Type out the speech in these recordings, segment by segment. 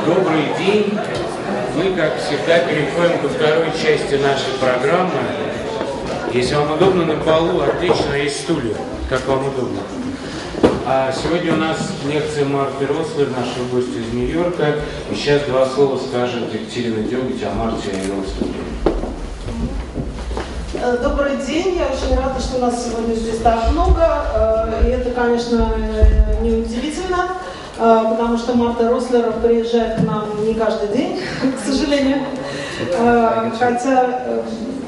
Добрый день. Мы, как всегда, переходим ко второй части нашей программы. Если вам удобно, на полу отлично есть стулья, как вам удобно. А сегодня у нас лекция Марты Рослер, нашего гостя из Нью-Йорка. И сейчас два слова скажет Екатерина Дёготь о Марте и Рослере. Добрый день, я очень рада, что нас сегодня здесь так много. И это, конечно, неудивительно, потому что Марта Рослер приезжает к нам не каждый день, к сожалению. Хотя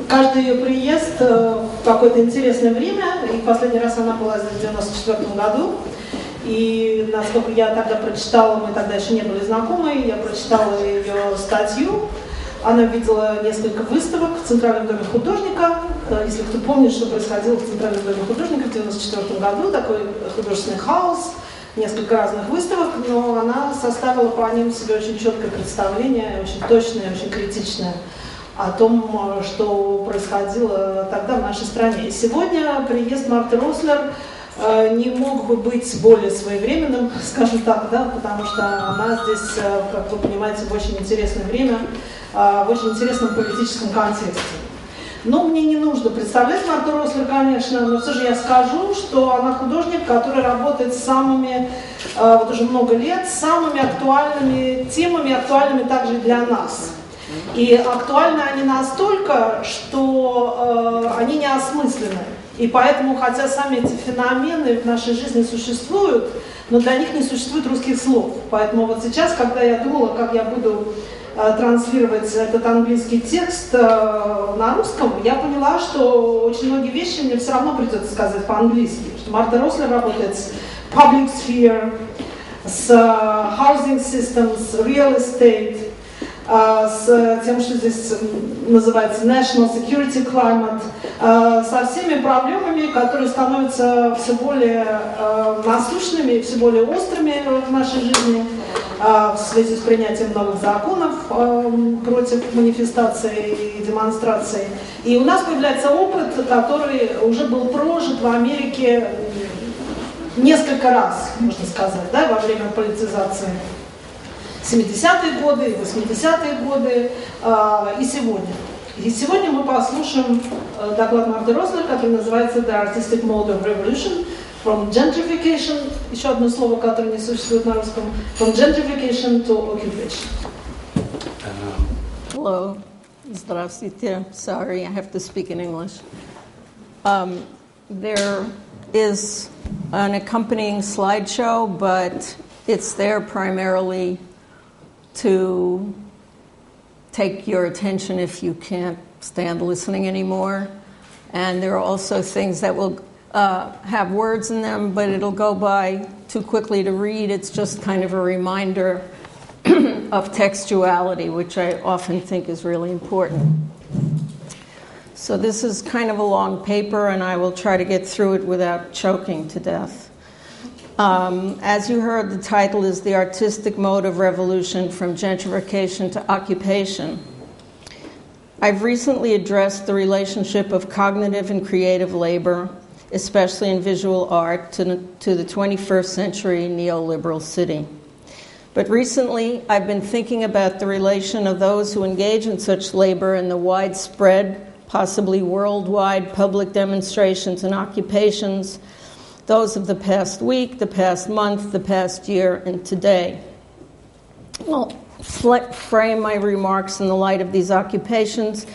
каждый ее приезд в какое-то интересное время, и последний раз она была здесь в 1994 году. И насколько я тогда прочитала, мы тогда еще не были знакомы, я прочитала ее статью. Она видела несколько выставок в Центральном доме художника. Если кто помнит, что происходило в Центральном доме художника в 1994 году, такой художественный хаос, несколько разных выставок, но она составила по ним себе очень четкое представление, очень точное, очень критичное о том, что происходило тогда в нашей стране. И сегодня приезд Марты Рослер не мог бы быть более своевременным, скажем так, да, потому что она здесь, как вы понимаете, в очень интересное время, в очень интересном политическом контексте. Но мне не нужно представлять Марту Рослер, конечно, но все же я скажу, что она художник, который работает с самыми, вот уже много лет, с самыми актуальными темами, актуальными также для нас. И актуальны они настолько, что они неосмысленны. И поэтому, хотя сами эти феномены в нашей жизни существуют, но для них не существует русских слов. Поэтому вот сейчас, когда я думала, как я буду транслировать этот английский текст на русском, я поняла, что очень многие вещи мне все равно придется сказать по-английски. Что Марта Рослер работает с public sphere, с housing systems, real estate, с тем, что здесь называется national security climate, со всеми проблемами, которые становятся все более насущными, все более острыми в нашей жизни в связи с принятием новых законов против манифестаций и демонстраций. И у нас появляется опыт, который уже был прожит в Америке несколько раз, можно сказать, да, во время политизации. 70-е годы, 80-е годы и сегодня. И сегодня мы послушаем доклад Марты Рослер, который называется The Artistic Mode of Revolution from Gentrification, еще одно слово, которое не существует на русском, from Gentrification to Occupation. Hello, здравствуйте. Sorry, I have to speak in English. There is an accompanying slideshow, but it's there primarily to take your attention if you can't stand listening anymore. And there are also things that will have words in them, but it'll go by too quickly to read. It's just kind of a reminder of textuality, which I often think is really important. So this is kind of a long paper, and I will try to get through it without choking to death. As you heard, the title is The Artistic Mode of Revolution from Gentrification to Occupation. I've recently addressed the relationship of cognitive and creative labor, especially in visual art, to the 21st century neoliberal city. But recently, I've been thinking about the relation of those who engage in such labor and the widespread, possibly worldwide, public demonstrations and occupations, those of the past week, the past month, the past year, and today. I'll frame my remarks in the light of these occupations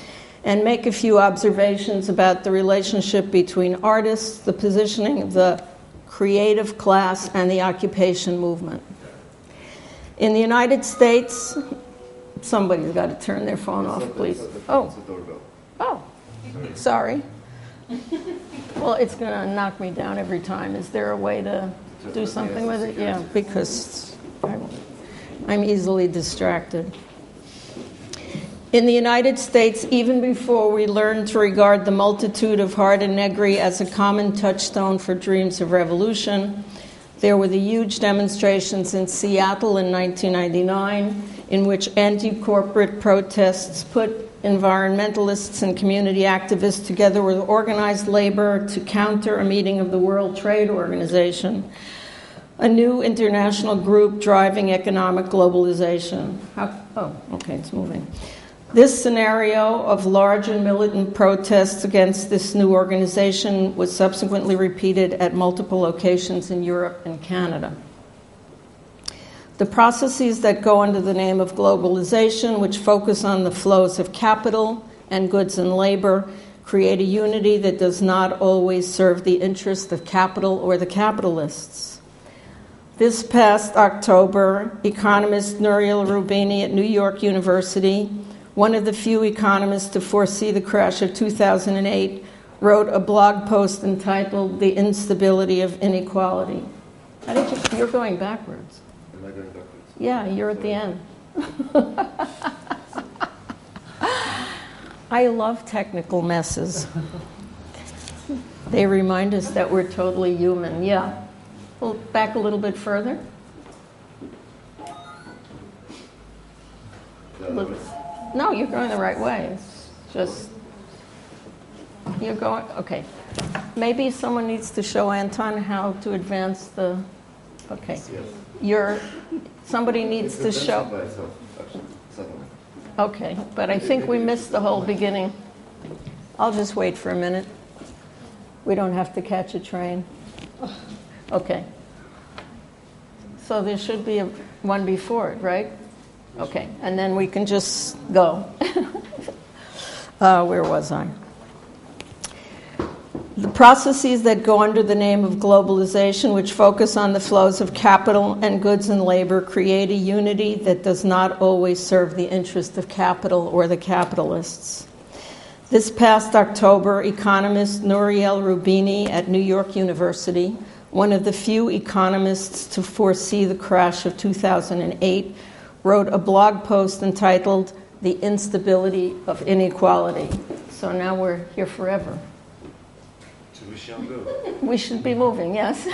and make a few observations about the relationship between artists, the positioning of the creative class, and the occupation movement. In the United States, somebody's got to turn their phone off, please. Oh, sorry. Well, it's going to knock me down every time. Is there a way to do something with it? Yeah, because I'm easily distracted. In the United States, even before we learned to regard the multitude of Harda Negri as a common touchstone for dreams of revolution, there were the huge demonstrations in Seattle in 1999, in which anti-corporate protests put environmentalists and community activists together with organized labor to counter a meeting of the World Trade Organization. a new international group driving economic globalization. Okay, it's moving. This scenario of large and militant protests against this new organization was subsequently repeated at multiple locations in Europe and Canada. The processes that go under the name of globalization, which focus on the flows of capital and goods and labor, create a unity that does not always serve the interest of capital or the capitalists. This past October, economist Nouriel Roubini at New York University, one of the few economists to foresee the crash of 2008, wrote a blog post entitled "The Instability of Inequality." You're going backwards. Am I going backwards? Yeah, you're at the end. I love technical messes. They remind us that we're totally human. Yeah. Well, back a little bit further. No, you're going the right way. It's just, you're going, okay. Maybe someone needs to show Anton how to advance the, okay. Somebody needs to show. Okay, but I think we missed the whole beginning. I'll just wait for a minute. We don't have to catch a train. Okay. So there should be one before it, right? Okay, and then we can just go. Where was I? The processes that go under the name of globalization, which focus on the flows of capital and goods and labor, create a unity that does not always serve the interest of capital or the capitalists. This past October, economist Nouriel Roubini at New York University, one of the few economists to foresee the crash of 2008, wrote a blog post entitled "The Instability of Inequality." So now we're here forever. So we shall go. We should be moving, yes.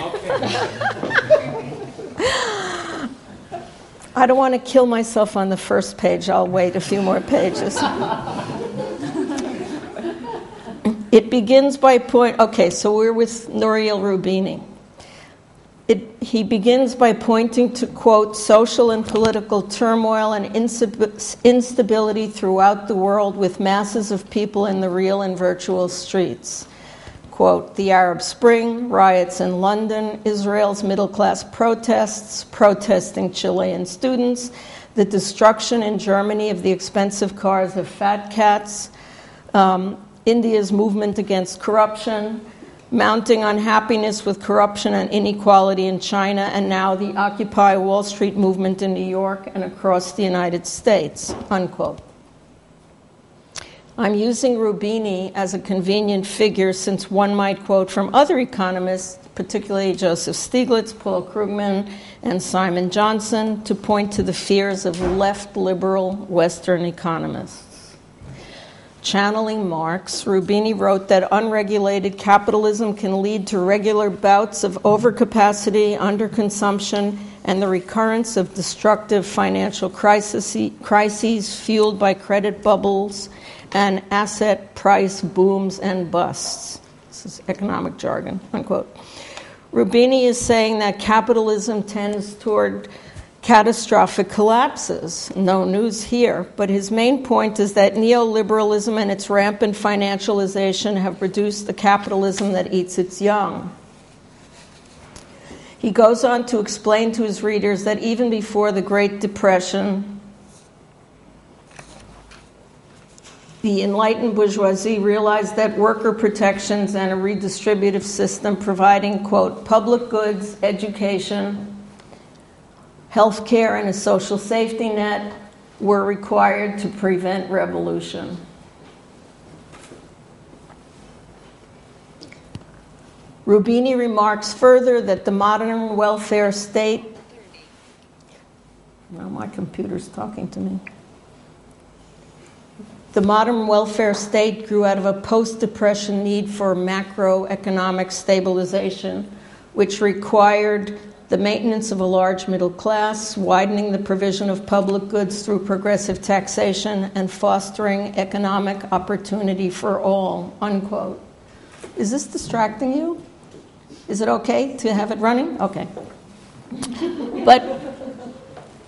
I don't want to kill myself on the first page. I'll wait a few more pages. It begins by okay, so we're with Nouriel Roubini. He begins by pointing to, quote, social and political turmoil and instability throughout the world with masses of people in the real and virtual streets. Quote, the Arab Spring, riots in London, Israel's middle-class protests, protesting Chilean students, the destruction in Germany of the expensive cars of fat cats, India's movement against corruption, mounting unhappiness with corruption and inequality in China, and now the Occupy Wall Street movement in New York and across the United States, unquote. I'm using Roubini as a convenient figure since one might quote from other economists, particularly Joseph Stiglitz, Paul Krugman, and Simon Johnson, to point to the fears of left liberal Western economists. Channeling Marx, Roubini wrote that unregulated capitalism can lead to regular bouts of overcapacity, underconsumption, and the recurrence of destructive financial crises fueled by credit bubbles and asset price booms and busts. This is economic jargon, unquote. Roubini is saying that capitalism tends toward catastrophic collapses. No news here, but his main point is that neoliberalism and its rampant financialization have produced the capitalism that eats its young. He goes on to explain to his readers that even before the Great Depression, the enlightened bourgeoisie realized that worker protections and a redistributive system providing, quote, public goods, education, healthcare, and a social safety net were required to prevent revolution. Roubini remarks further that the modern welfare state... Now my computer's talking to me. The modern welfare state grew out of a post-depression need for macroeconomic stabilization, which required the maintenance of a large middle class, widening the provision of public goods through progressive taxation, and fostering economic opportunity for all, unquote. Is this distracting you? Is it okay to have it running? Okay.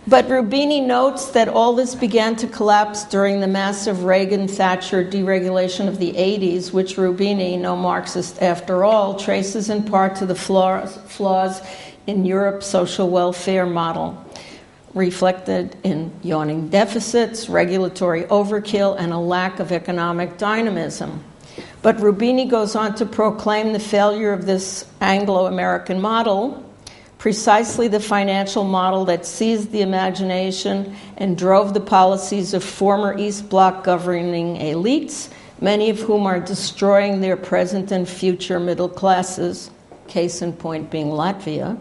But Rubini notes that all this began to collapse during the massive Reagan-Thatcher deregulation of the 80s, which Rubini, no Marxist after all, traces in part to the flaws in Europe's social welfare model, reflected in yawning deficits, regulatory overkill, and a lack of economic dynamism. But Rubini goes on to proclaim the failure of this Anglo-American model, precisely the financial model that seized the imagination and drove the policies of former East Bloc governing elites, many of whom are destroying their present and future middle classes, case in point being Latvia.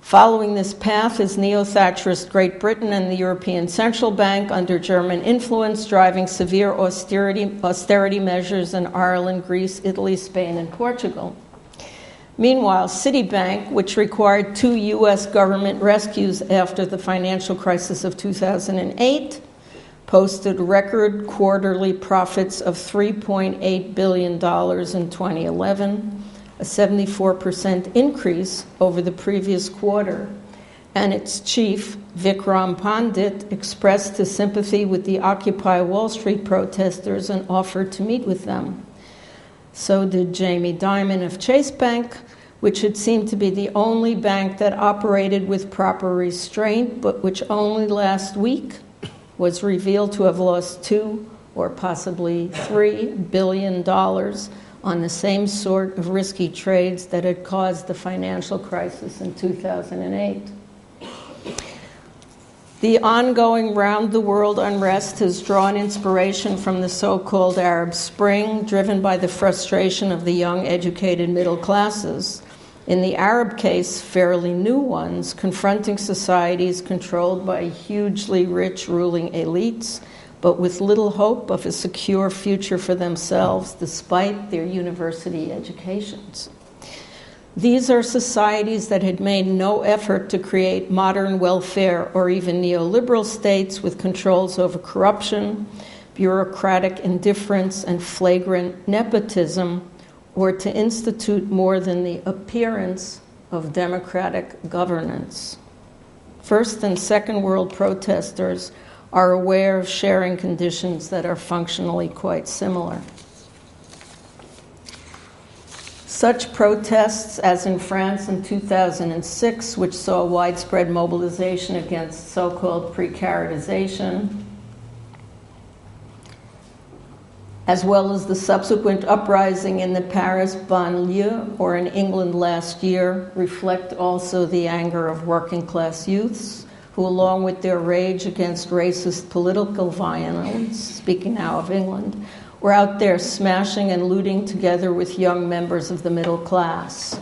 Following this path is neo-Thatcherist Great Britain and the European Central Bank under German influence, driving severe austerity measures in Ireland, Greece, Italy, Spain, and Portugal. Meanwhile, Citibank, which required 2 U.S. government rescues after the financial crisis of 2008, posted record quarterly profits of $3.8 billion in 2011, a 74% increase over the previous quarter. And its chief, Vikram Pandit, expressed his sympathy with the Occupy Wall Street protesters and offered to meet with them. So did Jamie Dimon of Chase Bank, which had seemed to be the only bank that operated with proper restraint, but which only last week was revealed to have lost $2 or possibly $3 billion on the same sort of risky trades that had caused the financial crisis in 2008. The ongoing round-the-world unrest has drawn inspiration from the so-called Arab Spring, driven by the frustration of the young, educated middle classes. In the Arab case, fairly new ones, confronting societies controlled by hugely rich ruling elites, but with little hope of a secure future for themselves despite their university educations. These are societies that had made no effort to create modern welfare or even neoliberal states with controls over corruption, bureaucratic indifference, and flagrant nepotism, or to institute more than the appearance of democratic governance. First and second world protesters are aware of sharing conditions that are functionally quite similar. Such protests, as in France in 2006, which saw widespread mobilization against so-called precaritization, as well as the subsequent uprising in the Paris banlieue or in England last year, reflect also the anger of working-class youths who, along with their rage against racist political violence, speaking now of England, were out there smashing and looting together with young members of the middle class.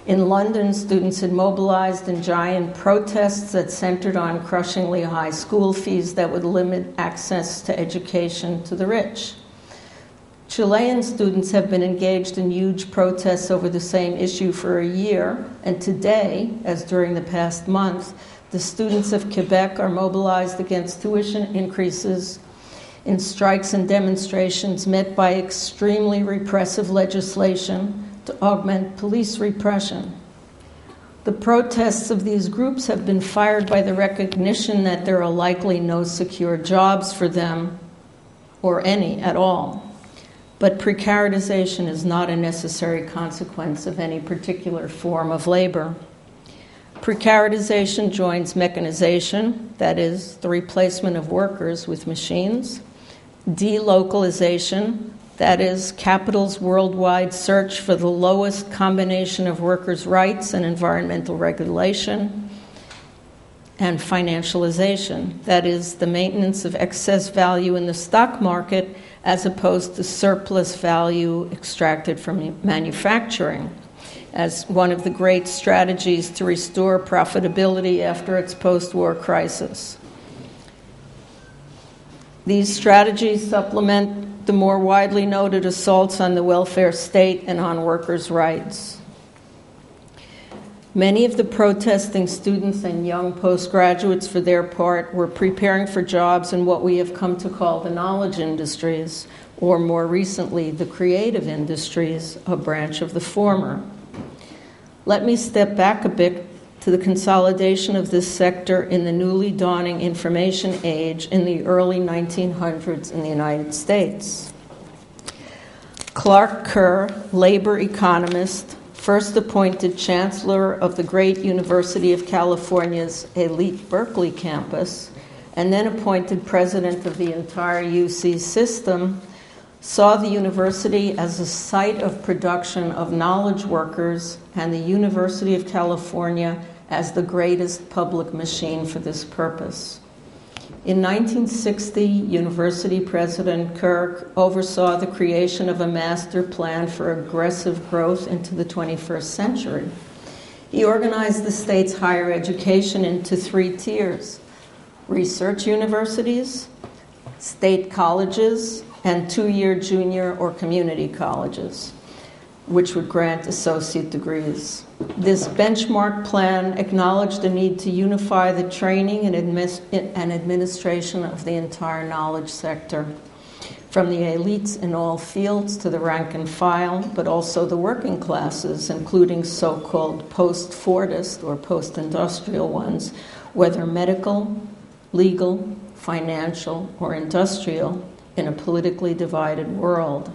In London, students had mobilized in giant protests that centered on crushingly high school fees that would limit access to education to the rich. Chilean students have been engaged in huge protests over the same issue for a year, and today, as during the past month, the students of Quebec are mobilized against tuition increases in strikes and demonstrations met by extremely repressive legislation to augment police repression. The protests of these groups have been fired by the recognition that there are likely no secure jobs for them, or any at all. But precaritization is not a necessary consequence of any particular form of labor. Precaritization joins mechanization, that is, the replacement of workers with machines, delocalization, that is, capital's worldwide search for the lowest combination of workers' rights and environmental regulation, and financialization, that is, the maintenance of excess value in the stock market as opposed to surplus value extracted from manufacturing, as one of the great strategies to restore profitability after its post-war crisis. These strategies supplement the more widely noted assaults on the welfare state and on workers' rights. Many of the protesting students and young postgraduates, for their part, were preparing for jobs in what we have come to call the knowledge industries, or more recently, the creative industries, a branch of the former. Let me step back a bit to the consolidation of this sector in the newly dawning information age in the early 1900s in the United States. Clark Kerr, labor economist, first appointed chancellor of the great University of California's elite Berkeley campus, and then appointed president of the entire UC system, saw the university as a site of production of knowledge workers and the University of California as the greatest public machine for this purpose. In 1960, University President Kerr oversaw the creation of a master plan for aggressive growth into the 21st century. He organized the state's higher education into 3 tiers: research universities, state colleges, and 2-year junior or community colleges, which would grant associate degrees. This benchmark plan acknowledged the need to unify the training and administration of the entire knowledge sector, from the elites in all fields to the rank and file, but also the working classes, including so-called post-Fordist or post-industrial ones, whether medical, legal, financial, or industrial, in a politically divided world.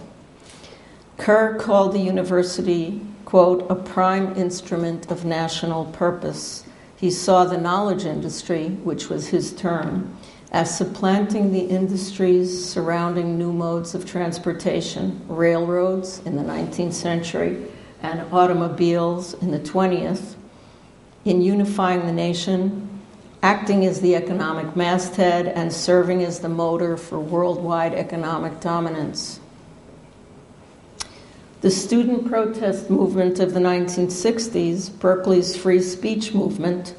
Kerr called the university, quote, a prime instrument of national purpose. He saw the knowledge industry, which was his term, as supplanting the industries surrounding new modes of transportation, railroads in the 19th century and automobiles in the 20th, in unifying the nation, acting as the economic masthead, and serving as the motor for worldwide economic dominance. The student protest movement of the 1960s, Berkeley's free speech movement,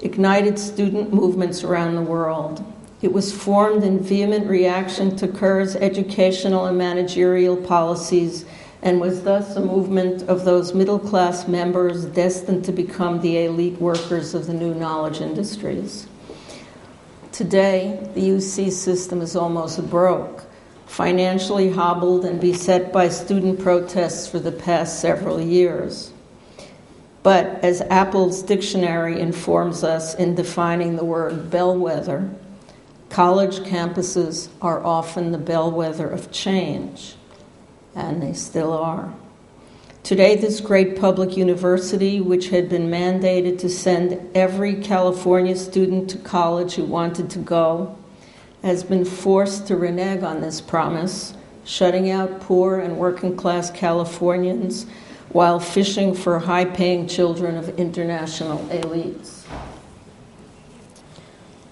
ignited student movements around the world. It was formed in vehement reaction to Kerr's educational and managerial policies, and was thus a movement of those middle-class members destined to become the elite workers of the new knowledge industries. Today, the UC system is almost broke, financially hobbled and beset by student protests for the past several years. But as Apple's dictionary informs us in defining the word bellwether, college campuses are often the bellwether of change. And they still are. Today, this great public university, which had been mandated to send every California student to college who wanted to go, has been forced to renege on this promise, shutting out poor and working-class Californians while fishing for high-paying children of international elites.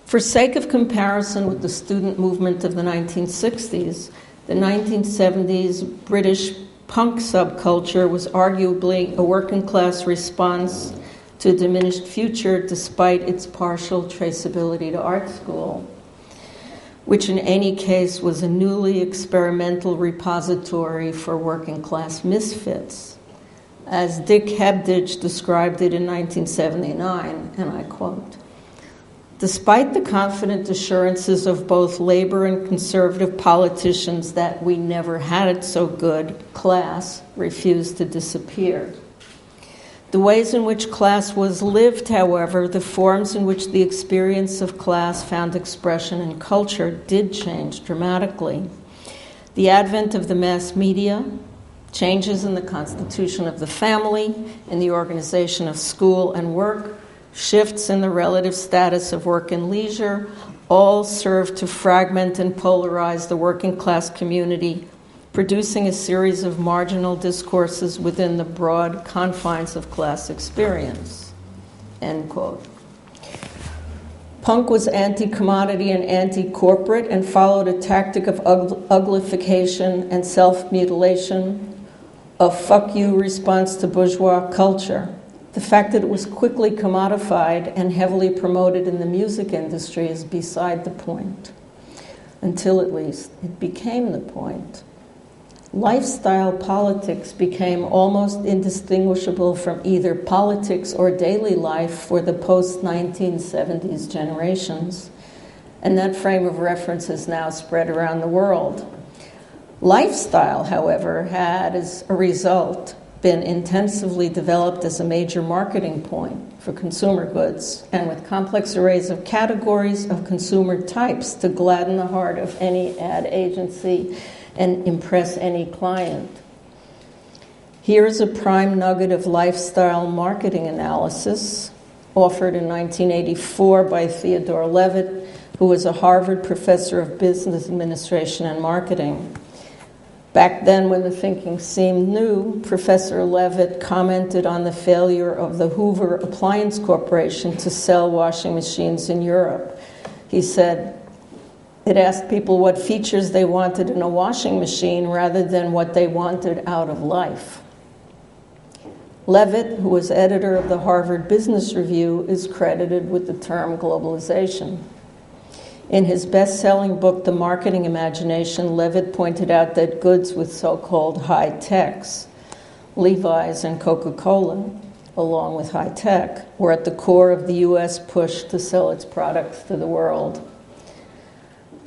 For sake of comparison with the student movement of the 1960s, the 1970s British punk subculture was arguably a working-class response to a diminished future despite its partial traceability to art school, which in any case was a newly experimental repository for working-class misfits. As Dick Hebdige described it in 1979, and I quote, "Despite the confident assurances of both labor and conservative politicians that we never had it so good, class refused to disappear. The ways in which class was lived, however, the forms in which the experience of class found expression in culture did change dramatically. The advent of the mass media, changes in the constitution of the family, in the organization of school and work, shifts in the relative status of work and leisure, all serve to fragment and polarize the working class community, producing a series of marginal discourses within the broad confines of class experience." End quote. Punk was anti-commodity and anti-corporate and followed a tactic of uglification and self-mutilation, of fuck you response to bourgeois culture. The fact that it was quickly commodified and heavily promoted in the music industry is beside the point. Until at least it became the point. Lifestyle politics became almost indistinguishable from either politics or daily life for the post-1970s generations, and that frame of reference is now spread around the world. Lifestyle, however, had, as a result, been intensively developed as a major marketing point for consumer goods, and with complex arrays of categories of consumer types to gladden the heart of any ad agency and impress any client. Here is a prime nugget of lifestyle marketing analysis offered in 1984 by Theodore Levitt, who was a Harvard professor of business administration and marketing. Back then, when the thinking seemed new, Professor Levitt commented on the failure of the Hoover Appliance Corporation to sell washing machines in Europe. He said, it asked people what features they wanted in a washing machine rather than what they wanted out of life. Levitt, who was editor of the Harvard Business Review, is credited with the term globalization. In his best-selling book, The Marketing Imagination, Levitt pointed out that goods with so-called high techs, Levi's and Coca-Cola, along with high tech, were at the core of the U.S. push to sell its products to the world.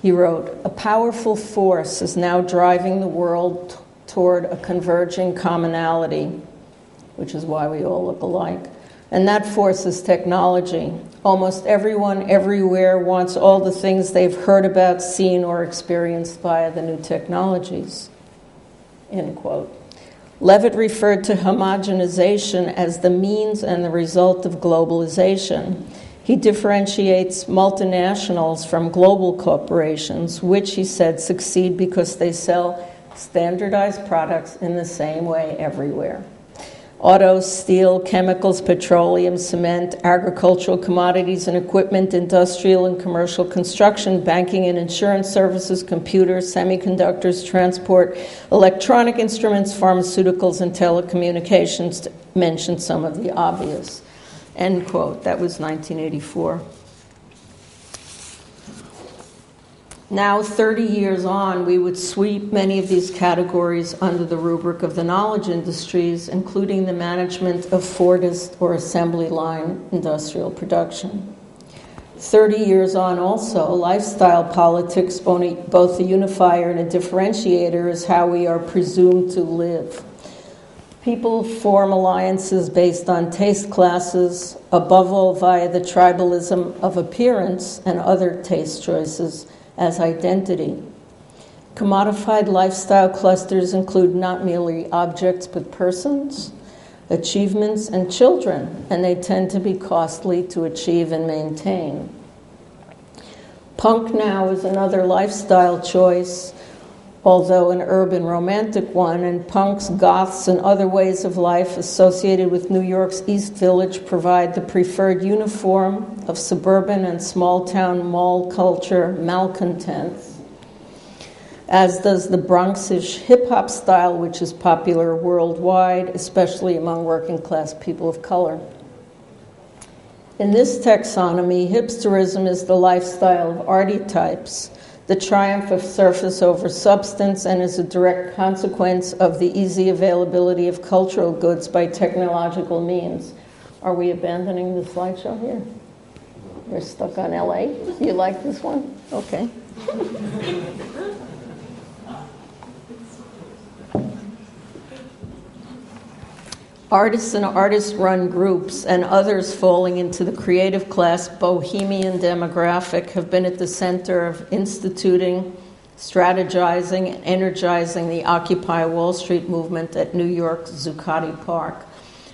He wrote, "A powerful force is now driving the world toward a converging commonality," which is why we all look alike. And that force is technology. Almost everyone everywhere wants all the things they've heard about, seen, or experienced via the new technologies. End quote. Levitt referred to homogenization as the means and the result of globalization. He differentiates multinationals from global corporations, which, he said, succeed because they sell standardized products in the same way everywhere. Autos, steel, chemicals, petroleum, cement, agricultural commodities and equipment, industrial and commercial construction, banking and insurance services, computers, semiconductors, transport, electronic instruments, pharmaceuticals, and telecommunications, to mention some of the obvious. End quote. That was 1984. Now, 30 years on, we would sweep many of these categories under the rubric of the knowledge industries, including the management of Fordist or assembly line industrial production. 30 years on also, lifestyle politics, both a unifier and a differentiator, is how we are presumed to live. People form alliances based on taste classes, above all via the tribalism of appearance and other taste choices as identity. Commodified lifestyle clusters include not merely objects but persons, achievements, and children, and they tend to be costly to achieve and maintain. Punk now is another lifestyle choice, although an urban romantic one, and punks, goths, and other ways of life associated with New York's East Village provide the preferred uniform of suburban and small-town mall culture malcontents, as does the Bronxish hip-hop style, which is popular worldwide, especially among working-class people of color. In this taxonomy, hipsterism is the lifestyle of archetypes, the triumph of surface over substance, and is a direct consequence of the easy availability of cultural goods by technological means. Are we abandoning the slideshow here? We're stuck on LA? You like this one? Okay. Artists and artist-run groups and others falling into the creative class bohemian demographic have been at the center of instituting, strategizing, and energizing the Occupy Wall Street movement at New York's Zuccotti Park,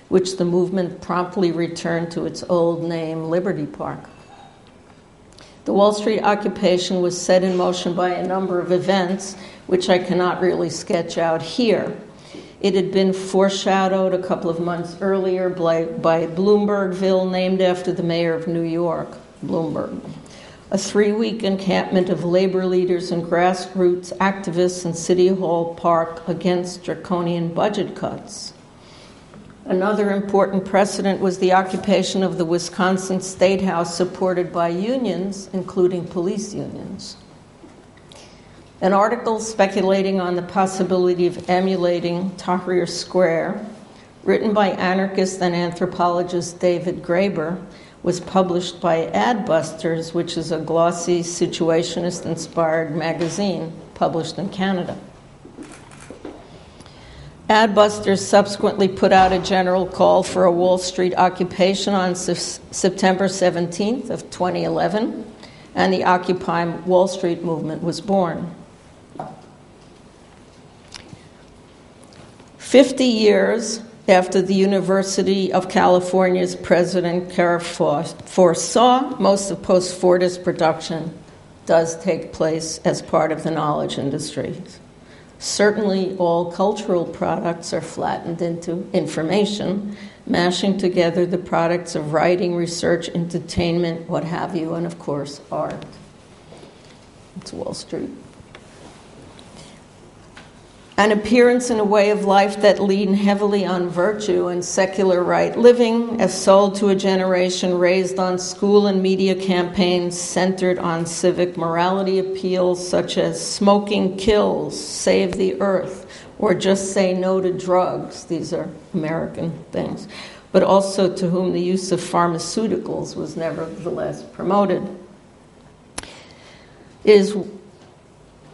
which the movement promptly returned to its old name, Liberty Park. The Wall Street occupation was set in motion by a number of events, which I cannot really sketch out here. It had been foreshadowed a couple of months earlier by Bloombergville, named after the mayor of New York, Bloomberg. A 3-week encampment of labor leaders and grassroots activists in City Hall Park against draconian budget cuts. Another important precedent was the occupation of the Wisconsin State House, supported by unions, including police unions. An article speculating on the possibility of emulating Tahrir Square, written by anarchist and anthropologist David Graeber, was published by Adbusters, which is a glossy, situationist-inspired magazine published in Canada. Adbusters subsequently put out a general call for a Wall Street occupation on September 17th of 2011, and the Occupy Wall Street movement was born. 50 years after the University of California's President Kara foresaw, most of post-Fordist production does take place as part of the knowledge industries. Certainly all cultural products are flattened into information, mashing together the products of writing, research, entertainment, what have you, and of course, art. It's Wall Street. An appearance and a way of life that lean heavily on virtue and secular right living, as sold to a generation raised on school and media campaigns centered on civic morality appeals such as smoking kills, save the earth, or just say no to drugs. These are American things. But also to whom the use of pharmaceuticals was nevertheless promoted. Is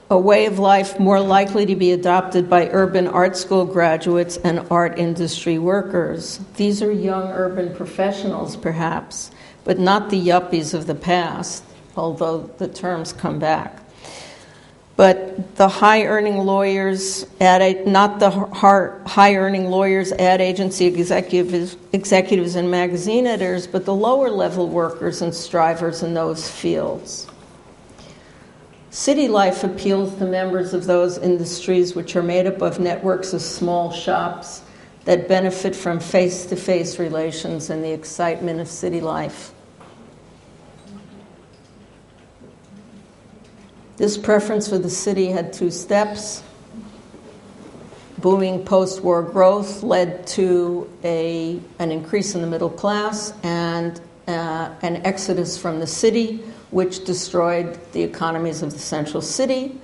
a way of life more likely to be adopted by urban art school graduates and art industry workers. These are young urban professionals, perhaps, but not the yuppies of the past, although the terms come back. But the high-earning lawyers, not the high-earning lawyers, ad agency executives and magazine editors, but the lower-level workers and strivers in those fields. City life appeals to members of those industries which are made up of networks of small shops that benefit from face-to-face relations and the excitement of city life. This preference for the city had two steps. Booming post-war growth led to an increase in the middle class and an exodus from the city, which destroyed the economies of the central city.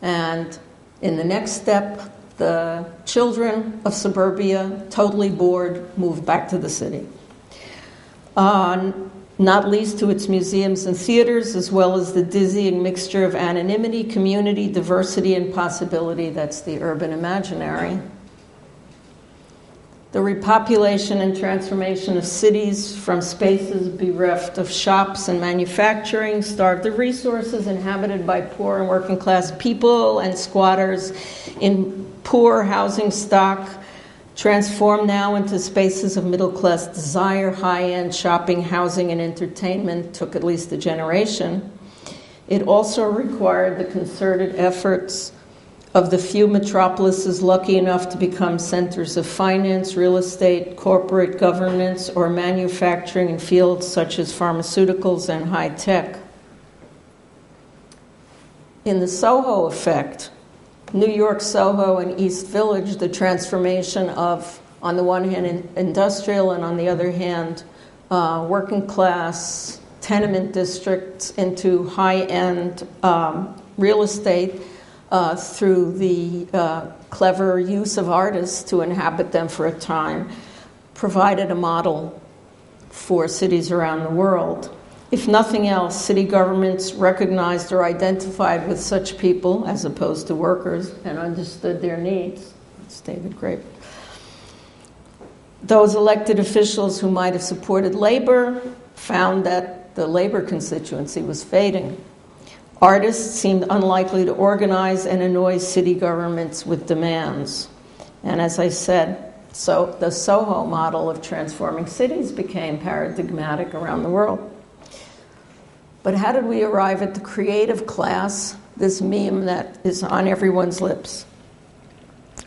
And in the next step, the children of suburbia, totally bored, moved back to the city. Not least to its museums and theaters, as well as the dizzying mixture of anonymity, community, diversity, and possibility that's the urban imaginary. The repopulation and transformation of cities from spaces bereft of shops and manufacturing, starved of resources, inhabited by poor and working class people and squatters in poor housing stock, transformed now into spaces of middle class desire, high-end shopping, housing, and entertainment, took at least a generation. It also required the concerted efforts of the few metropolises lucky enough to become centers of finance, real estate, corporate governance, or manufacturing in fields such as pharmaceuticals and high tech. In the Soho effect, New York Soho and East Village, the transformation of, on the one hand, industrial and on the other hand, working class tenement districts into high-end real estate, through the clever use of artists to inhabit them for a time, provided a model for cities around the world. If nothing else, city governments recognized or identified with such people, as opposed to workers, and understood their needs. That's David Graeber. Those elected officials who might have supported labor found that the labor constituency was fading. Artists seemed unlikely to organize and annoy city governments with demands. And as I said, so the Soho model of transforming cities became paradigmatic around the world. But how did we arrive at the creative class, this meme that is on everyone's lips?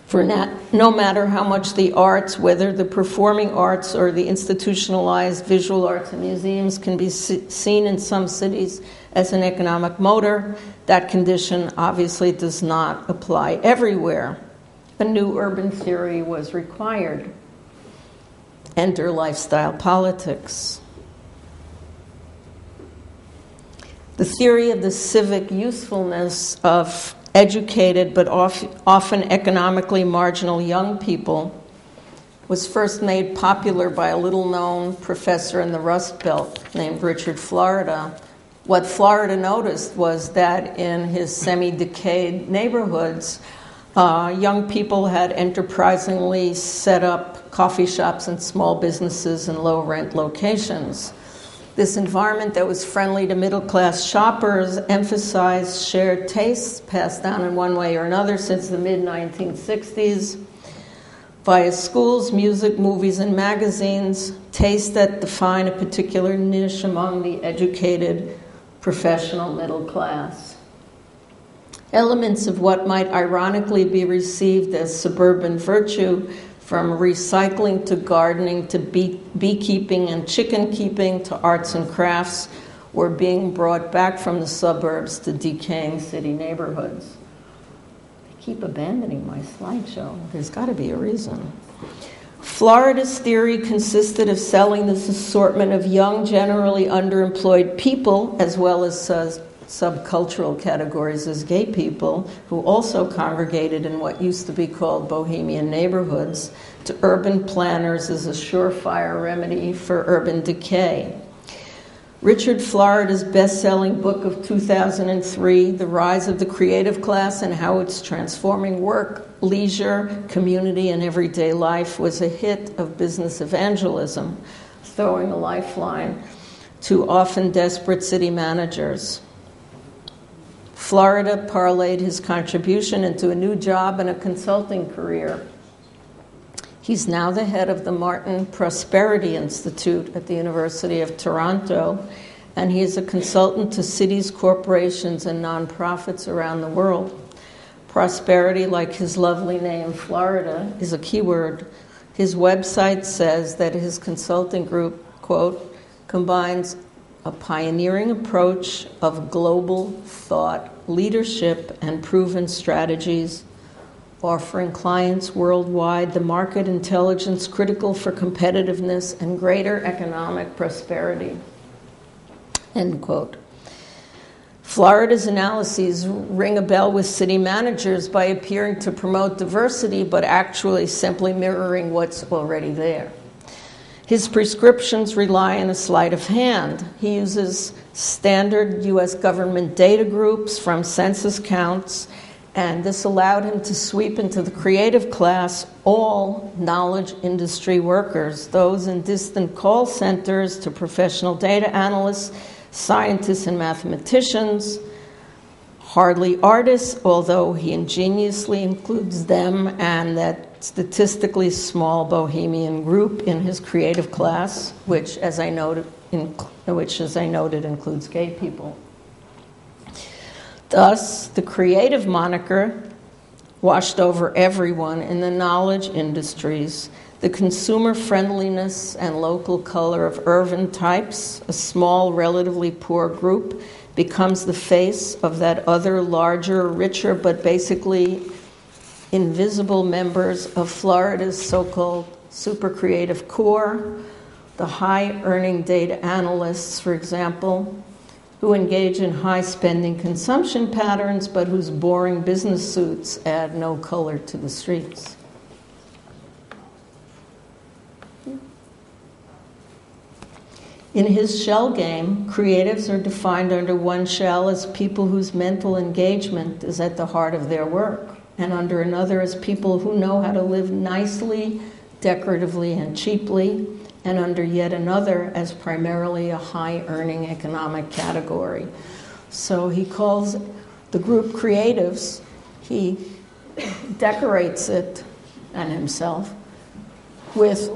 For no matter how much the arts, whether the performing arts or the institutionalized visual arts and museums, can be seen in some cities as an economic motor, that condition obviously does not apply everywhere. A new urban theory was required. Enter lifestyle politics. The theory of the civic usefulness of educated but often economically marginal young people was first made popular by a little-known professor in the Rust Belt named Richard Florida. What Florida noticed was that in his semi-decayed neighborhoods, Young people had enterprisingly set up coffee shops and small businesses in low-rent locations. This environment that was friendly to middle-class shoppers emphasized shared tastes passed down in one way or another since the mid-1960s via schools, music, movies, and magazines, tastes that define a particular niche among the educated professional middle class. Elements of what might ironically be received as suburban virtue, from recycling to gardening to beekeeping and chicken keeping to arts and crafts, were being brought back from the suburbs to decaying city neighborhoods. I keep abandoning my slideshow. There's got to be a reason. Florida's theory consisted of selling this assortment of young, generally underemployed people, as well as subcultural categories as gay people, who also congregated in what used to be called bohemian neighborhoods, to urban planners as a surefire remedy for urban decay. Richard Florida's best-selling book of 2003, The Rise of the Creative Class and How It's Transforming Work, Leisure, Community, and Everyday Life, was a hit of business evangelism, throwing a lifeline to often desperate city managers. Florida parlayed his contribution into a new job and a consulting career. He's now the head of the Martin Prosperity Institute at the University of Toronto, and he is a consultant to cities, corporations, and nonprofits around the world. Prosperity, like his lovely name, Florida, is a keyword. His website says that his consulting group, quote, combines a pioneering approach of global thought, leadership, and proven strategies, offering clients worldwide the market intelligence critical for competitiveness and greater economic prosperity. End quote. Florida's analyses ring a bell with city managers by appearing to promote diversity, but actually simply mirroring what's already there. His prescriptions rely on a sleight of hand. He uses standard U.S. government data groups from census counts, and this allowed him to sweep into the creative class all knowledge industry workers, those in distant call centers to professional data analysts, scientists and mathematicians, hardly artists, although he ingeniously includes them and that statistically small bohemian group in his creative class, which, as I noted, includes gay people. Thus, the creative moniker washed over everyone in the knowledge industries. The consumer friendliness and local color of urban types, a small, relatively poor group, becomes the face of that other, larger, richer, but basically invisible members of Florida's so-called super creative core, the high-earning data analysts, for example, who engage in high-spending consumption patterns, but whose boring business suits add no color to the streets. In his shell game, creatives are defined under one shell as people whose mental engagement is at the heart of their work, and under another as people who know how to live nicely, decoratively, and cheaply, and under yet another as primarily a high-earning economic category. So he calls the group creatives, he decorates it, and himself, with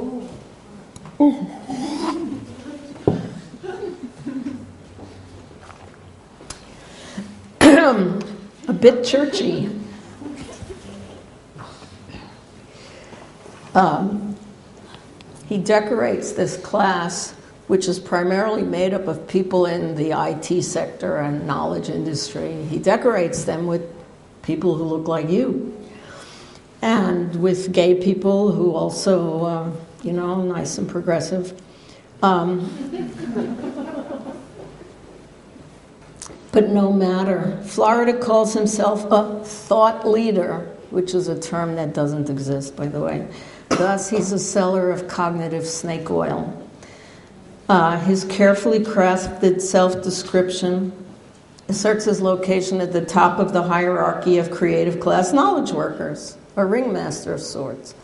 a bit churchy. He decorates this class, which is primarily made up of people in the IT sector and knowledge industry. He decorates them with people who look like you, and with gay people who also, nice and progressive. But no matter. Florida calls himself a thought leader, which is a term that doesn't exist, by the way. Thus, he's a seller of cognitive snake oil. His carefully crafted self-description asserts his location at the top of the hierarchy of creative class knowledge workers, a ringmaster of sorts.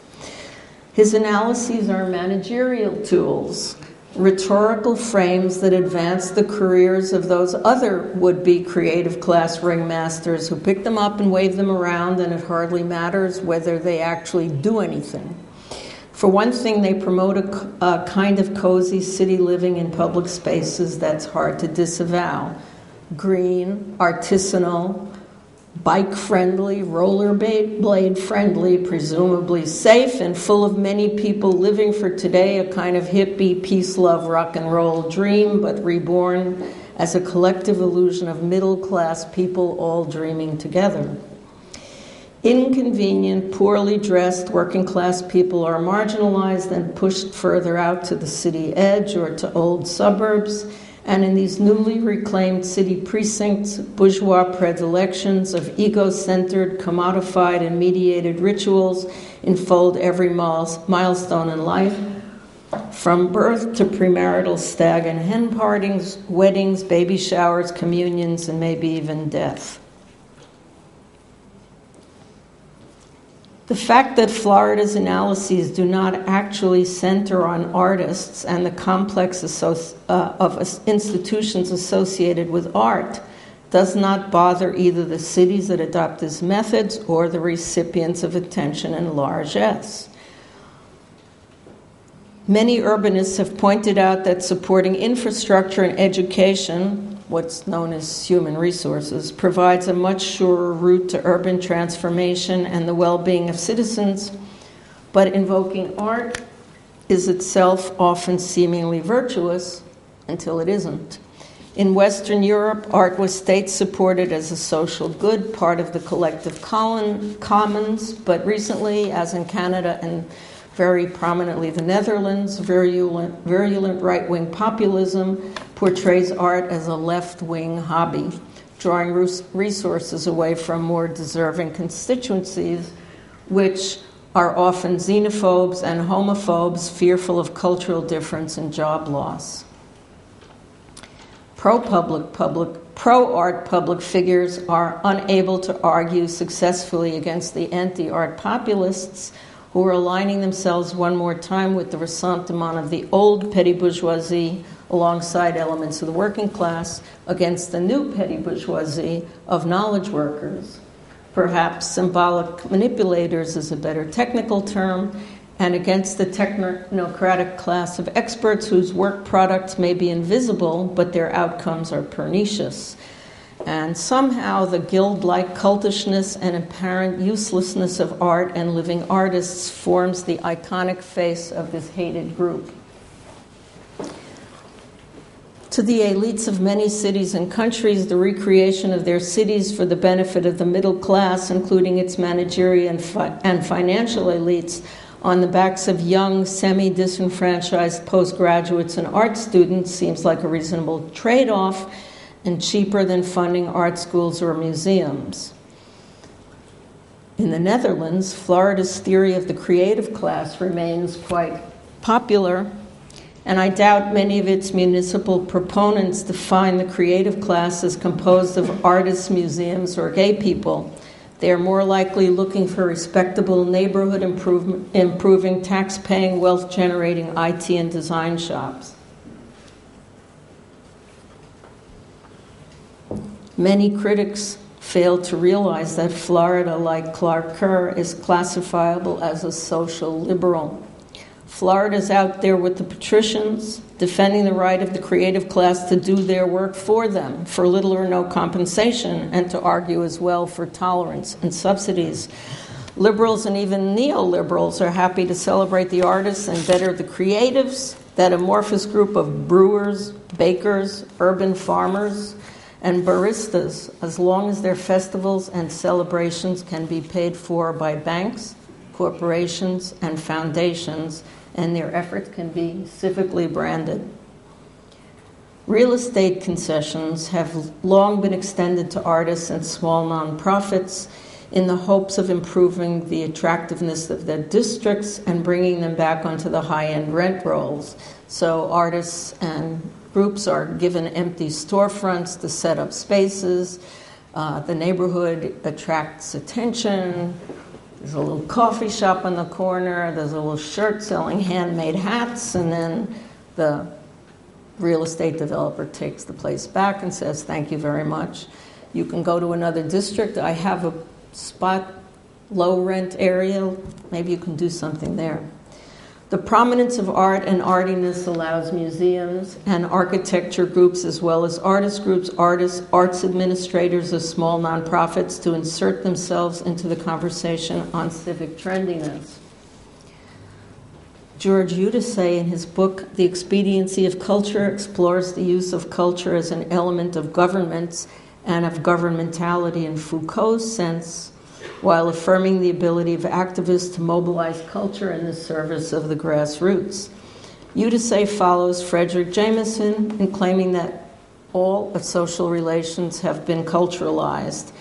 His analyses are managerial tools, rhetorical frames that advance the careers of those other would-be creative class ringmasters who pick them up and wave them around, and it hardly matters whether they actually do anything. For one thing, they promote a kind of cozy city living in public spaces that's hard to disavow. Green, artisanal, bike-friendly, rollerblade-friendly, presumably safe, and full of many people living for today a kind of hippie, peace, love, rock and roll dream, but reborn as a collective illusion of middle-class people all dreaming together. Inconvenient, poorly dressed working-class people are marginalized and pushed further out to the city edge or to old suburbs, and in these newly reclaimed city precincts, bourgeois predilections of ego-centered, commodified, and mediated rituals enfold every milestone in life, from birth to premarital stag and hen partings, weddings, baby showers, communions, and maybe even death. The fact that Florida's analyses do not actually center on artists and the complex of institutions associated with art does not bother either the cities that adopt his methods or the recipients of attention and largesse. Many urbanists have pointed out that supporting infrastructure and education, what's known as human resources, provides a much surer route to urban transformation and the well-being of citizens, but invoking art is itself often seemingly virtuous until it isn't. In Western Europe, art was state-supported as a social good, part of the collective commons, but recently, as in Canada and very prominently the Netherlands, virulent right-wing populism portrays art as a left-wing hobby, drawing resources away from more deserving constituencies, which are often xenophobes and homophobes fearful of cultural difference and job loss. Pro-art public figures are unable to argue successfully against the anti-art populists who are aligning themselves one more time with the ressentiment of the old petty bourgeoisie alongside elements of the working class against the new petty bourgeoisie of knowledge workers. Perhaps symbolic manipulators is a better technical term, and against the technocratic class of experts whose work products may be invisible, but their outcomes are pernicious. And somehow the guild-like cultishness and apparent uselessness of art and living artists forms the iconic face of this hated group. To the elites of many cities and countries, the recreation of their cities for the benefit of the middle class, including its managerial and financial elites, on the backs of young, semi-disenfranchised postgraduates and art students seems like a reasonable trade-off and cheaper than funding art schools or museums. In the Netherlands, Florida's theory of the creative class remains quite popular, and I doubt many of its municipal proponents define the creative class as composed of artists, museums, or gay people. They are more likely looking for respectable neighborhood improving, tax-paying, wealth-generating IT and design shops. Many critics fail to realize that Florida, like Clark Kerr, is classifiable as a social liberal. Florida's out there with the patricians, defending the right of the creative class to do their work for them, for little or no compensation, and to argue as well for tolerance and subsidies. Liberals and even neoliberals are happy to celebrate the artists and better the creatives, that amorphous group of brewers, bakers, urban farmers, and baristas, as long as their festivals and celebrations can be paid for by banks, corporations, and foundations, and their efforts can be civically branded. Real estate concessions have long been extended to artists and small nonprofits in the hopes of improving the attractiveness of their districts and bringing them back onto the high-end rent rolls. So artists and groups are given empty storefronts to set up spaces. The neighborhood attracts attention. There's a little coffee shop on the corner. There's a little shirt selling handmade hats. And then the real estate developer takes the place back and says, thank you very much. You can go to another district. I have a spot, low rent area. Maybe you can do something there. The prominence of art and artiness allows museums and architecture groups, as well as artist groups, artists, arts administrators of small nonprofits, to insert themselves into the conversation on civic trendiness. George Udise, in his book The Expediency of Culture, explores the use of culture as an element of governments and of governmentality in Foucault's sense, while affirming the ability of activists to mobilize culture in the service of the grassroots. Udise follows Frederick Jameson in claiming that all of social relations have been culturalized,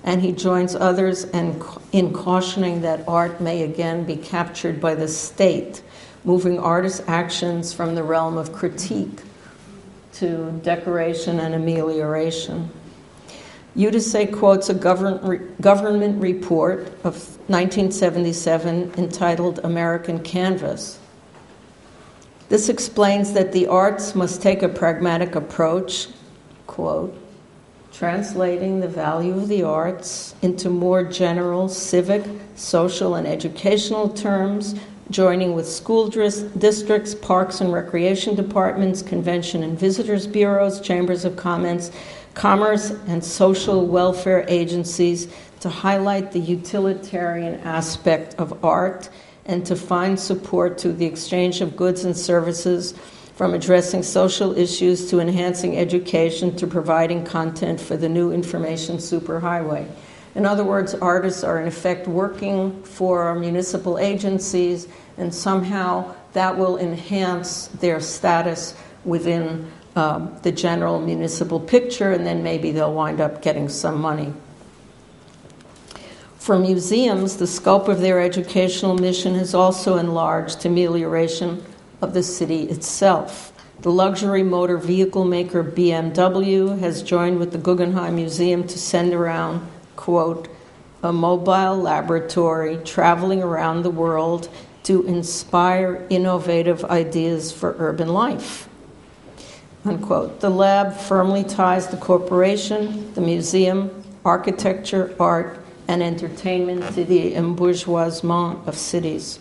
and he joins others in cautioning that art may again be captured by the state, moving artists' actions from the realm of critique to decoration and amelioration. Udise quotes a government report of 1977 entitled American Canvas. This explains that the arts must take a pragmatic approach, quote, translating the value of the arts into more general civic, social, and educational terms, joining with school districts, parks and recreation departments, convention and visitors bureaus, chambers of commerce and social welfare agencies to highlight the utilitarian aspect of art and to find support to the exchange of goods and services, from addressing social issues to enhancing education to providing content for the new information superhighway. In other words, artists are in effect working for municipal agencies, and somehow that will enhance their status within the general municipal picture, and then maybe they'll wind up getting some money. For museums, the scope of their educational mission has also enlarged to amelioration of the city itself. The luxury motor vehicle maker BMW has joined with the Guggenheim Museum to send around, quote, a mobile laboratory traveling around the world to inspire innovative ideas for urban life, unquote. The lab firmly ties the corporation, the museum, architecture, art, and entertainment to the embourgeoisement of cities.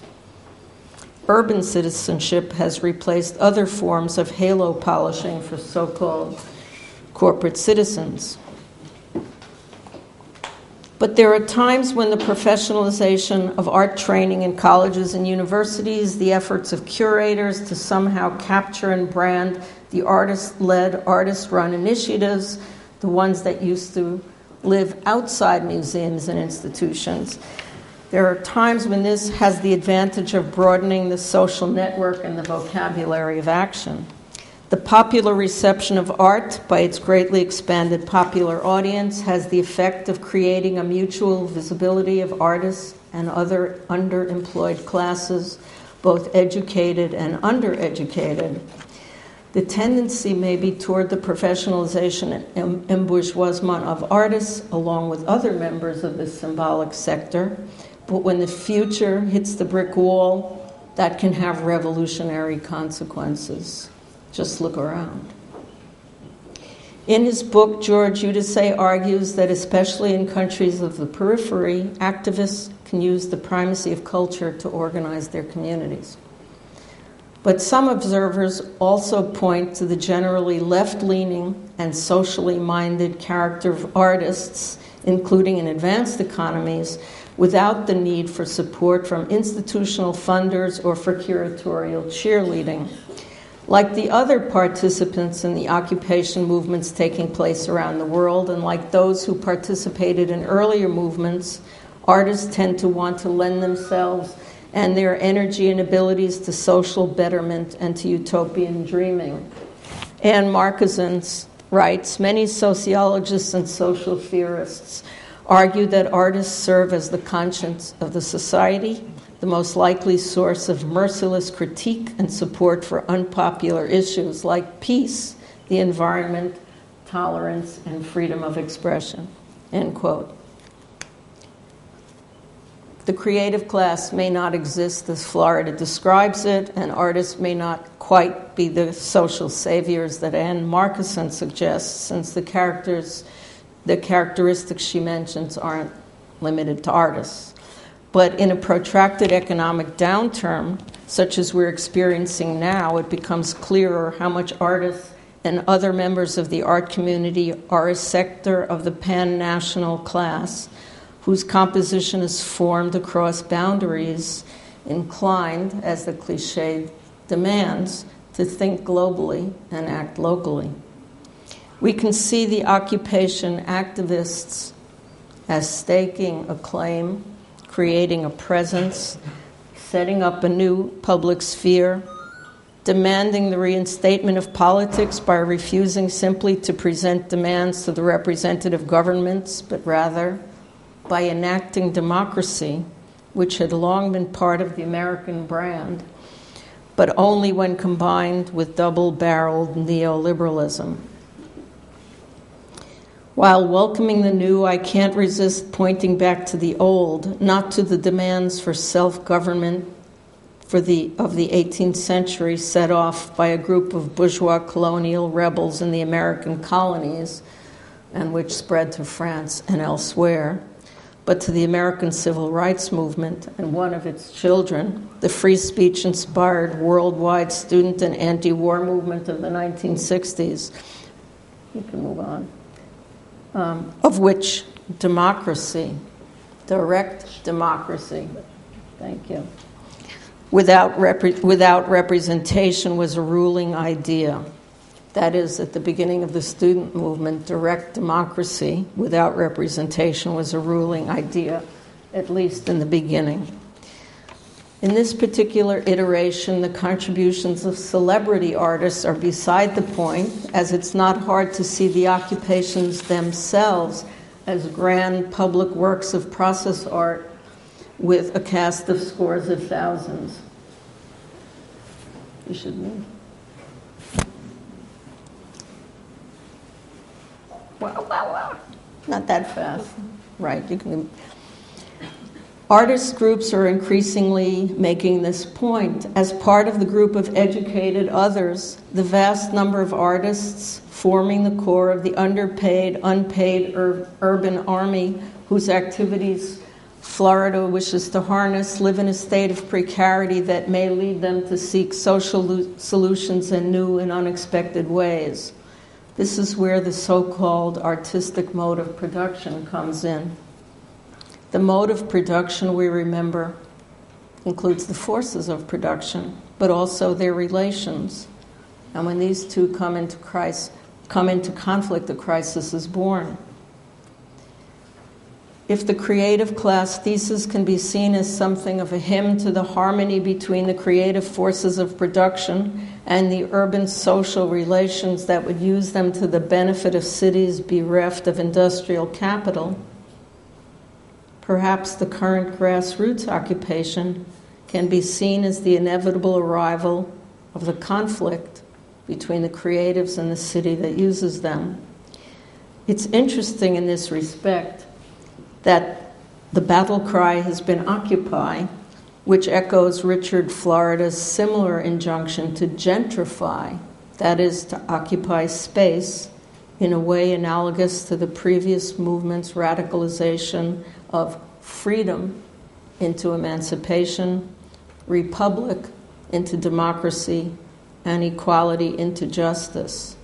Urban citizenship has replaced other forms of halo polishing for so-called corporate citizens. But there are times when the professionalization of art training in colleges and universities, the efforts of curators to somehow capture and brand the artist-led, artist-run initiatives, the ones that used to live outside museums and institutions. There are times when this has the advantage of broadening the social network and the vocabulary of action. The popular reception of art by its greatly expanded popular audience has the effect of creating a mutual visibility of artists and other underemployed classes, both educated and undereducated. The tendency may be toward the professionalization and embourgeoisement of artists, along with other members of the symbolic sector. But when the future hits the brick wall, that can have revolutionary consequences. Just look around. In his book, George Udise argues that especially in countries of the periphery, activists can use the primacy of culture to organize their communities. But some observers also point to the generally left-leaning and socially minded character of artists, including in advanced economies, without the need for support from institutional funders or for curatorial cheerleading. Like the other participants in the occupation movements taking place around the world, and like those who participated in earlier movements, artists tend to want to lend themselves and their energy and abilities to social betterment and to utopian dreaming. Anne Marquezin writes, many sociologists and social theorists argue that artists serve as the conscience of the society, the most likely source of merciless critique and support for unpopular issues like peace, the environment, tolerance, and freedom of expression, end quote. The creative class may not exist as Florida describes it, and artists may not quite be the social saviors that Anne Markison suggests, since the characteristics she mentions aren't limited to artists. But in a protracted economic downturn, such as we're experiencing now, it becomes clearer how much artists and other members of the art community are a sector of the pan-national class whose composition is formed across boundaries, inclined, as the cliche demands, to think globally and act locally. We can see the occupation activists as staking a claim, creating a presence, setting up a new public sphere, demanding the reinstatement of politics by refusing simply to present demands to the representative governments, but rather by enacting democracy, which had long been part of the American brand, but only when combined with double-barreled neoliberalism. While welcoming the new, I can't resist pointing back to the old, not to the demands for self-government of the 18th century set off by a group of bourgeois colonial rebels in the American colonies, and which spread to France and elsewhere, but to the American Civil Rights Movement and one of its children, the free speech-inspired worldwide student and anti-war movement of the 1960s. You can move on. Of which democracy, direct democracy, thank you, without representation was a ruling idea. That is, at the beginning of the student movement, direct democracy without representation was a ruling idea, at least in the beginning. In this particular iteration, the contributions of celebrity artists are beside the point, as it's not hard to see the occupations themselves as grand public works of process art with a cast of scores of thousands. You should move. Wow. Not that fast. Right, you can. Artist groups are increasingly making this point. As part of the group of educated others, the vast number of artists forming the core of the underpaid, unpaid urban army whose activities Florida wishes to harness live in a state of precarity that may lead them to seek social solutions in new and unexpected ways. This is where the so-called artistic mode of production comes in. The mode of production, we remember, includes the forces of production, but also their relations. And when these two come into conflict, a crisis is born. If the creative class thesis can be seen as something of a hymn to the harmony between the creative forces of production and the urban social relations that would use them to the benefit of cities bereft of industrial capital, perhaps the current grassroots occupation can be seen as the inevitable arrival of the conflict between the creatives and the city that uses them. It's interesting in this respect that the battle cry has been occupy, which echoes Richard Florida's similar injunction to gentrify, that is, to occupy space, in a way analogous to the previous movement's radicalization of freedom into emancipation, republic into democracy, and equality into justice.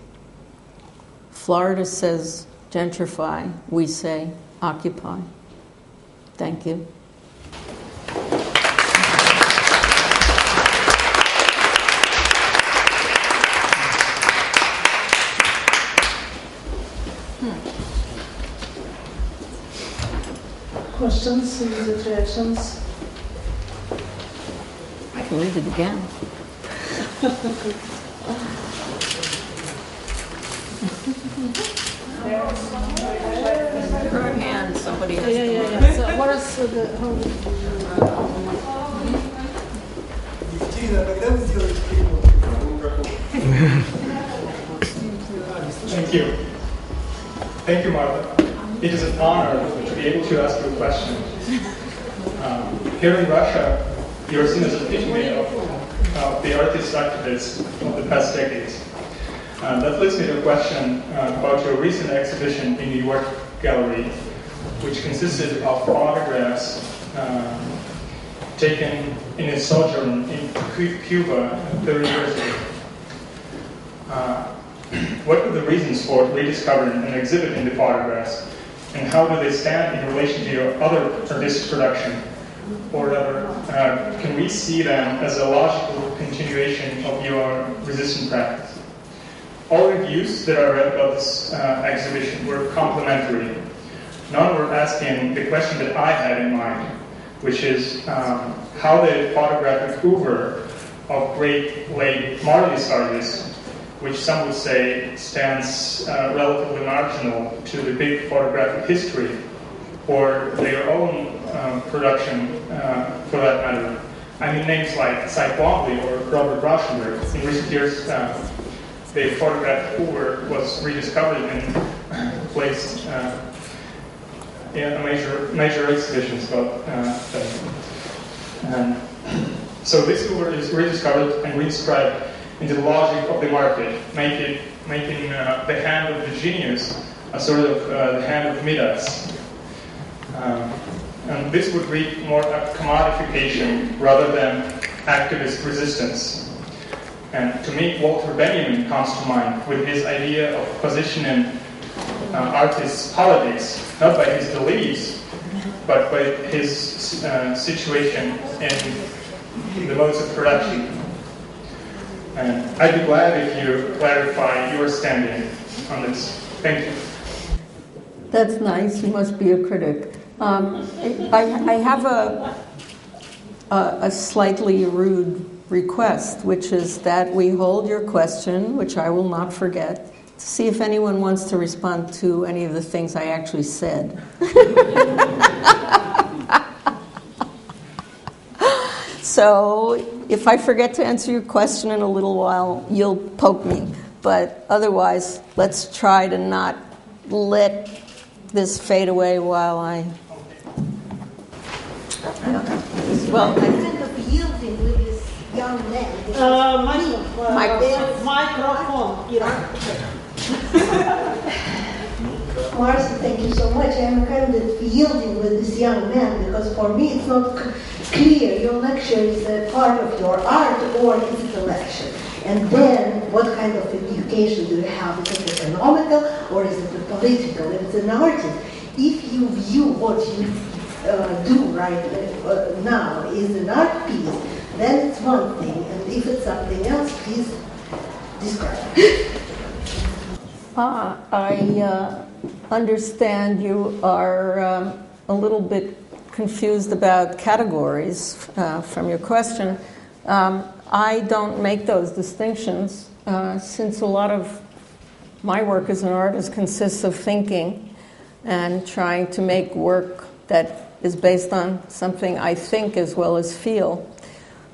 Florida says gentrify, we say occupy. Thank you. Questions, immediate reactions? I can read it again. Throw a hand, somebody has Yeah. So what is the... Екатерина, когда вы сделаете перевод? Thank you. Thank you, Marta. It is an honor to be able to ask you a question. Here in Russia, you are seen as a epitome of the artist activists of the past decades. That leads me to a question about your recent exhibition in New York Gallery, which consisted of photographs taken in a sojourn in Cuba 30 years ago. What were the reasons for rediscovering and exhibiting the photographs, and how do they stand in relation to your other artistic production? Or rather, can we see them as a logical continuation of your resistant practice? All reviews that I read about this exhibition were complimentary. None were asking the question that I had in mind, which is how the photographic oeuvre of great late Marley's artists, which some would say stands relatively marginal to the big photographic history, or their own production for that matter. I mean names like Cy Twombly or Robert Rauschenberg. In recent years, the photographic oeuvre was rediscovered and placed in a major exhibitions about them. So this oeuvre is rediscovered and redescribed into the logic of the market, making the hand of the genius a sort of the hand of Midas. And this would read more a commodification rather than activist resistance. And to me, Walter Benjamin comes to mind with his idea of positioning artists' politics, not by his beliefs, but by his situation in the modes of production. And I'd be glad if you clarify your standing on this. Thank you. That's nice. You must be a critic. I have a slightly rude request, which is that we hold your question, which I will not forget, to see if anyone wants to respond to any of the things I actually said. So if I forget to answer your question in a little while, you'll poke me. But otherwise, let's try to not let this fade away while I... Well, kind of yielding with this young man. Microphone. Marta, thank you so much. I'm kind of yielding with this young man because for me it's not clear. Your lecture is a part of your art or is it a lecture? And then what kind of education do you have? Is it economical or is it political? If it's an artist, if you view what you do right now is an art piece, then it's one thing. And if it's something else, please describe. I understand you are a little bit confused about categories from your question. I don't make those distinctions since a lot of my work as an artist consists of thinking and trying to make work that is based on something I think as well as feel.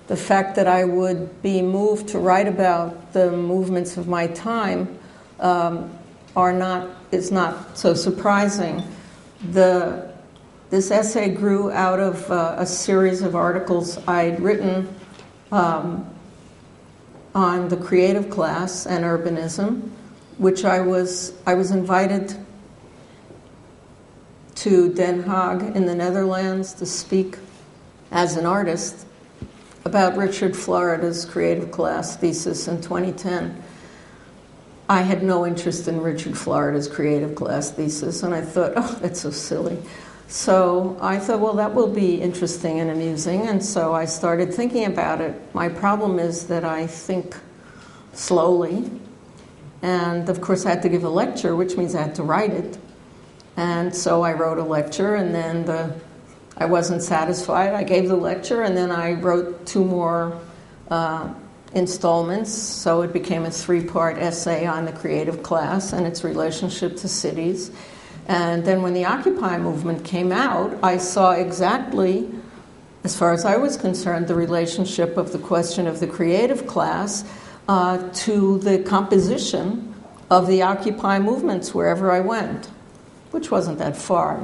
The fact that I would be moved to write about the movements of my time is not so surprising. This essay grew out of a series of articles I'd written on the creative class and urbanism, which I was invited to Den Haag in the Netherlands to speak as an artist about Richard Florida's creative class thesis in 2010. I had no interest in Richard Florida's creative class thesis, and I thought, oh, that's so silly. So I thought, well, that will be interesting and amusing, and so I started thinking about it. My problem is that I think slowly, and of course I had to give a lecture, which means I had to write it. And so I wrote a lecture, and then I wasn't satisfied. I gave the lecture, and then I wrote 2 more installments, so it became a 3-part essay on the creative class and its relationship to cities. And then when the Occupy movement came out, I saw exactly, as far as I was concerned, the relationship of the question of the creative class to the composition of the Occupy movements wherever I went, which wasn't that far,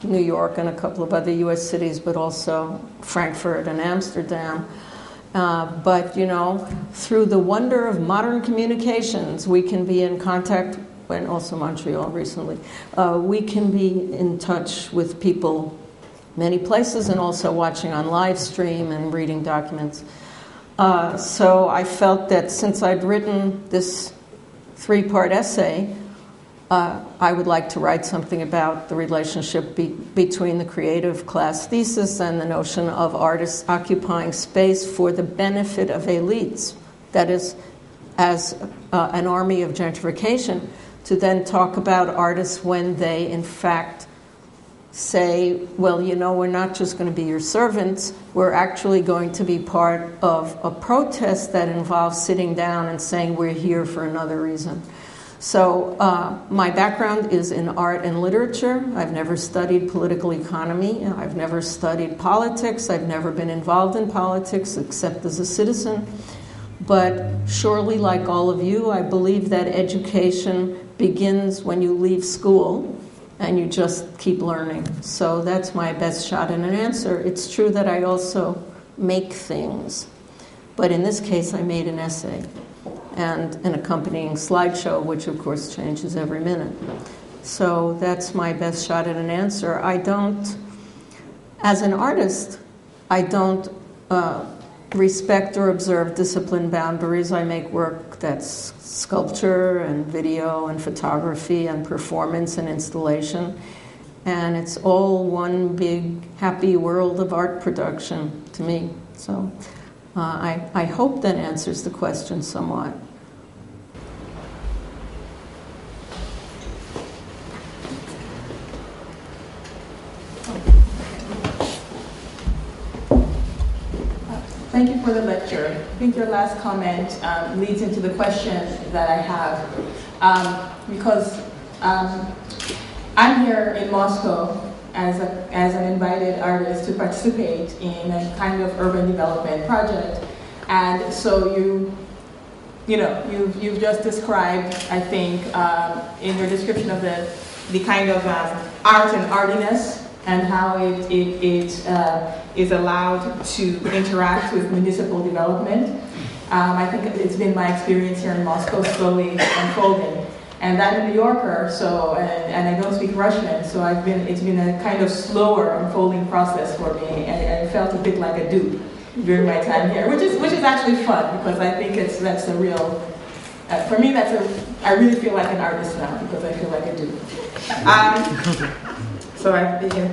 New York and a couple of other U.S. cities, but also Frankfurt and Amsterdam. But through the wonder of modern communications, we can be in contact, and also Montreal recently, we can be in touch with people many places and also watching on live stream and reading documents. So I felt that since I'd written this 3-part essay, I would like to write something about the relationship between the creative class thesis and the notion of artists occupying space for the benefit of elites. That is, as an army of gentrification, to then talk about artists when they, in fact, say, well, we're not just going to be your servants, we're actually going to be part of a protest that involves sitting down and saying we're here for another reason. So my background is in art and literature. I've never studied political economy. I've never studied politics. I've never been involved in politics except as a citizen. But surely, like all of you, I believe that education begins when you leave school and you just keep learning. So that's my best shot at an answer. It's true that I also make things. But in this case, I made an essay and an accompanying slideshow, which of course changes every minute. So that's my best shot at an answer. As an artist, I don't respect or observe discipline boundaries. I make work that's sculpture and video and photography and performance and installation. And it's all one big happy world of art production to me. So I hope that answers the question somewhat. Thank you for the lecture. I think your last comment leads into the question that I have, because I'm here in Moscow as an invited artist to participate in a kind of urban development project, and so you've just described, I think, in your description of the kind of art and artiness and how it is allowed to interact with municipal development. I think it's been my experience here in Moscow slowly unfolding. And I'm a New Yorker, so and I don't speak Russian, so it's been a kind of slower unfolding process for me, and I felt a bit like a dupe during my time here, which is actually fun, because I think that's a real, for me I really feel like an artist now, because I feel like a dupe. So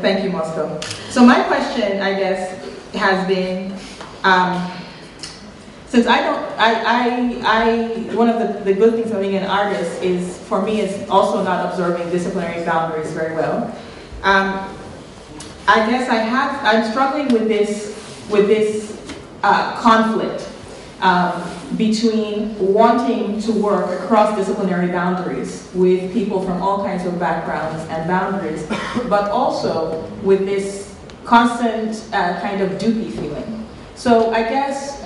thank you, Moscow. So my question, I guess, has been, since one of the good things of being an artist is, for me, is also not observing disciplinary boundaries very well. I guess I'm struggling with this conflict between wanting to work across disciplinary boundaries with people from all kinds of backgrounds and boundaries, but also with this constant kind of dupey feeling. So I guess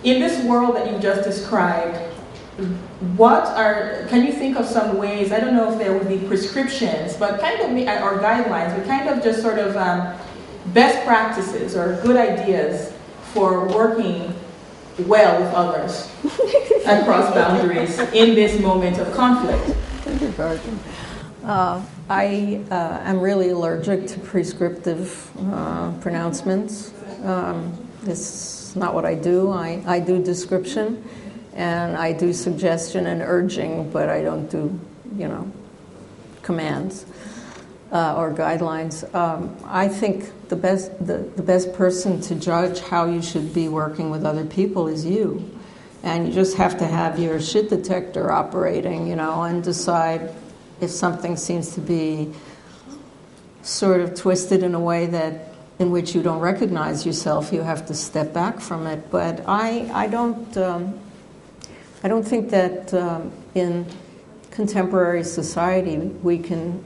in this world that you just described, can you think of some ways, I don't know if there would be prescriptions, but kind of, or guidelines, but kind of just sort of best practices or good ideas for working well with others across boundaries in this moment of conflict? I am really allergic to prescriptive pronouncements. This is not what I do. I do description, and I do suggestion and urging, but I don't do, commands or guidelines. I think the best person to judge how you should be working with other people is you. And you just have to have your shit detector operating, and decide if something seems to be sort of twisted in a way in which you don't recognize yourself, you have to step back from it. But I don't think that in contemporary society we can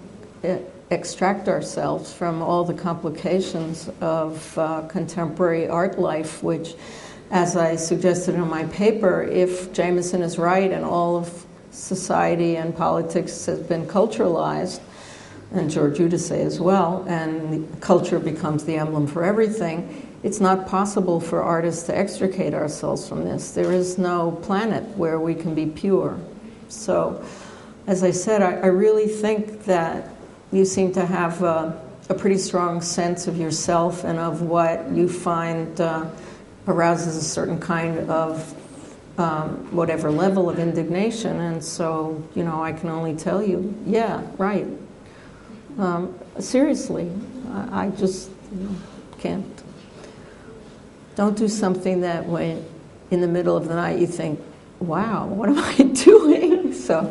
extract ourselves from all the complications of contemporary art life, which as I suggested in my paper, if Jameson is right and all of society and politics has been culturalized, and George Udase as well, and culture becomes the emblem for everything, it's not possible for artists to extricate ourselves from this. There is no planet where we can be pure. So, as I said, I really think that you seem to have a pretty strong sense of yourself and of what you find arouses a certain kind of whatever level of indignation. And so, I can only tell you, yeah, right. Seriously, I just can't. Don't do something that when in the middle of the night you think, wow, what am I doing? So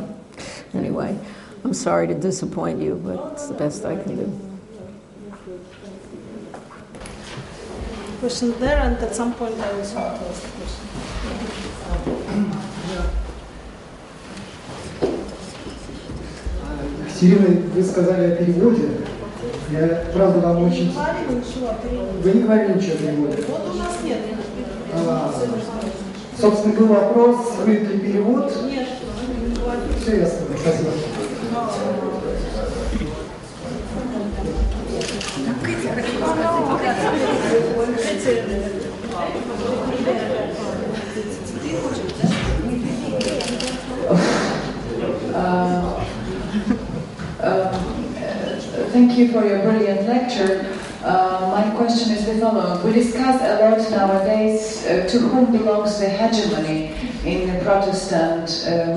anyway, I'm sorry to disappoint you, but it's the best I can do. Question there, and at some point I also want to ask a question. Сирина, вы сказали о переводе. Я, правда, вам очень... Вы не говорили ничего о переводе. Вот у нас нет. Собственно, был вопрос, будет ли перевод. Нет. Все ясно, спасибо. Thank you for your brilliant lecture. My question is the following. We discuss a lot nowadays to whom belongs the hegemony in the Protestant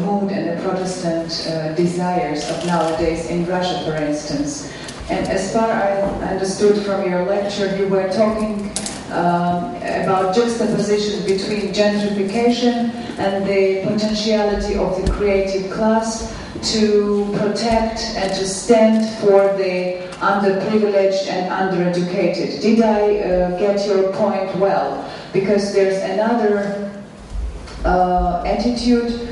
mood and the Protestant desires of nowadays in Russia, for instance. And as far as I understood from your lecture, you were talking about juxtaposition between gentrification and the potentiality of the creative class to protect and to stand for the underprivileged and undereducated. Did I get your point well? Because there's another attitude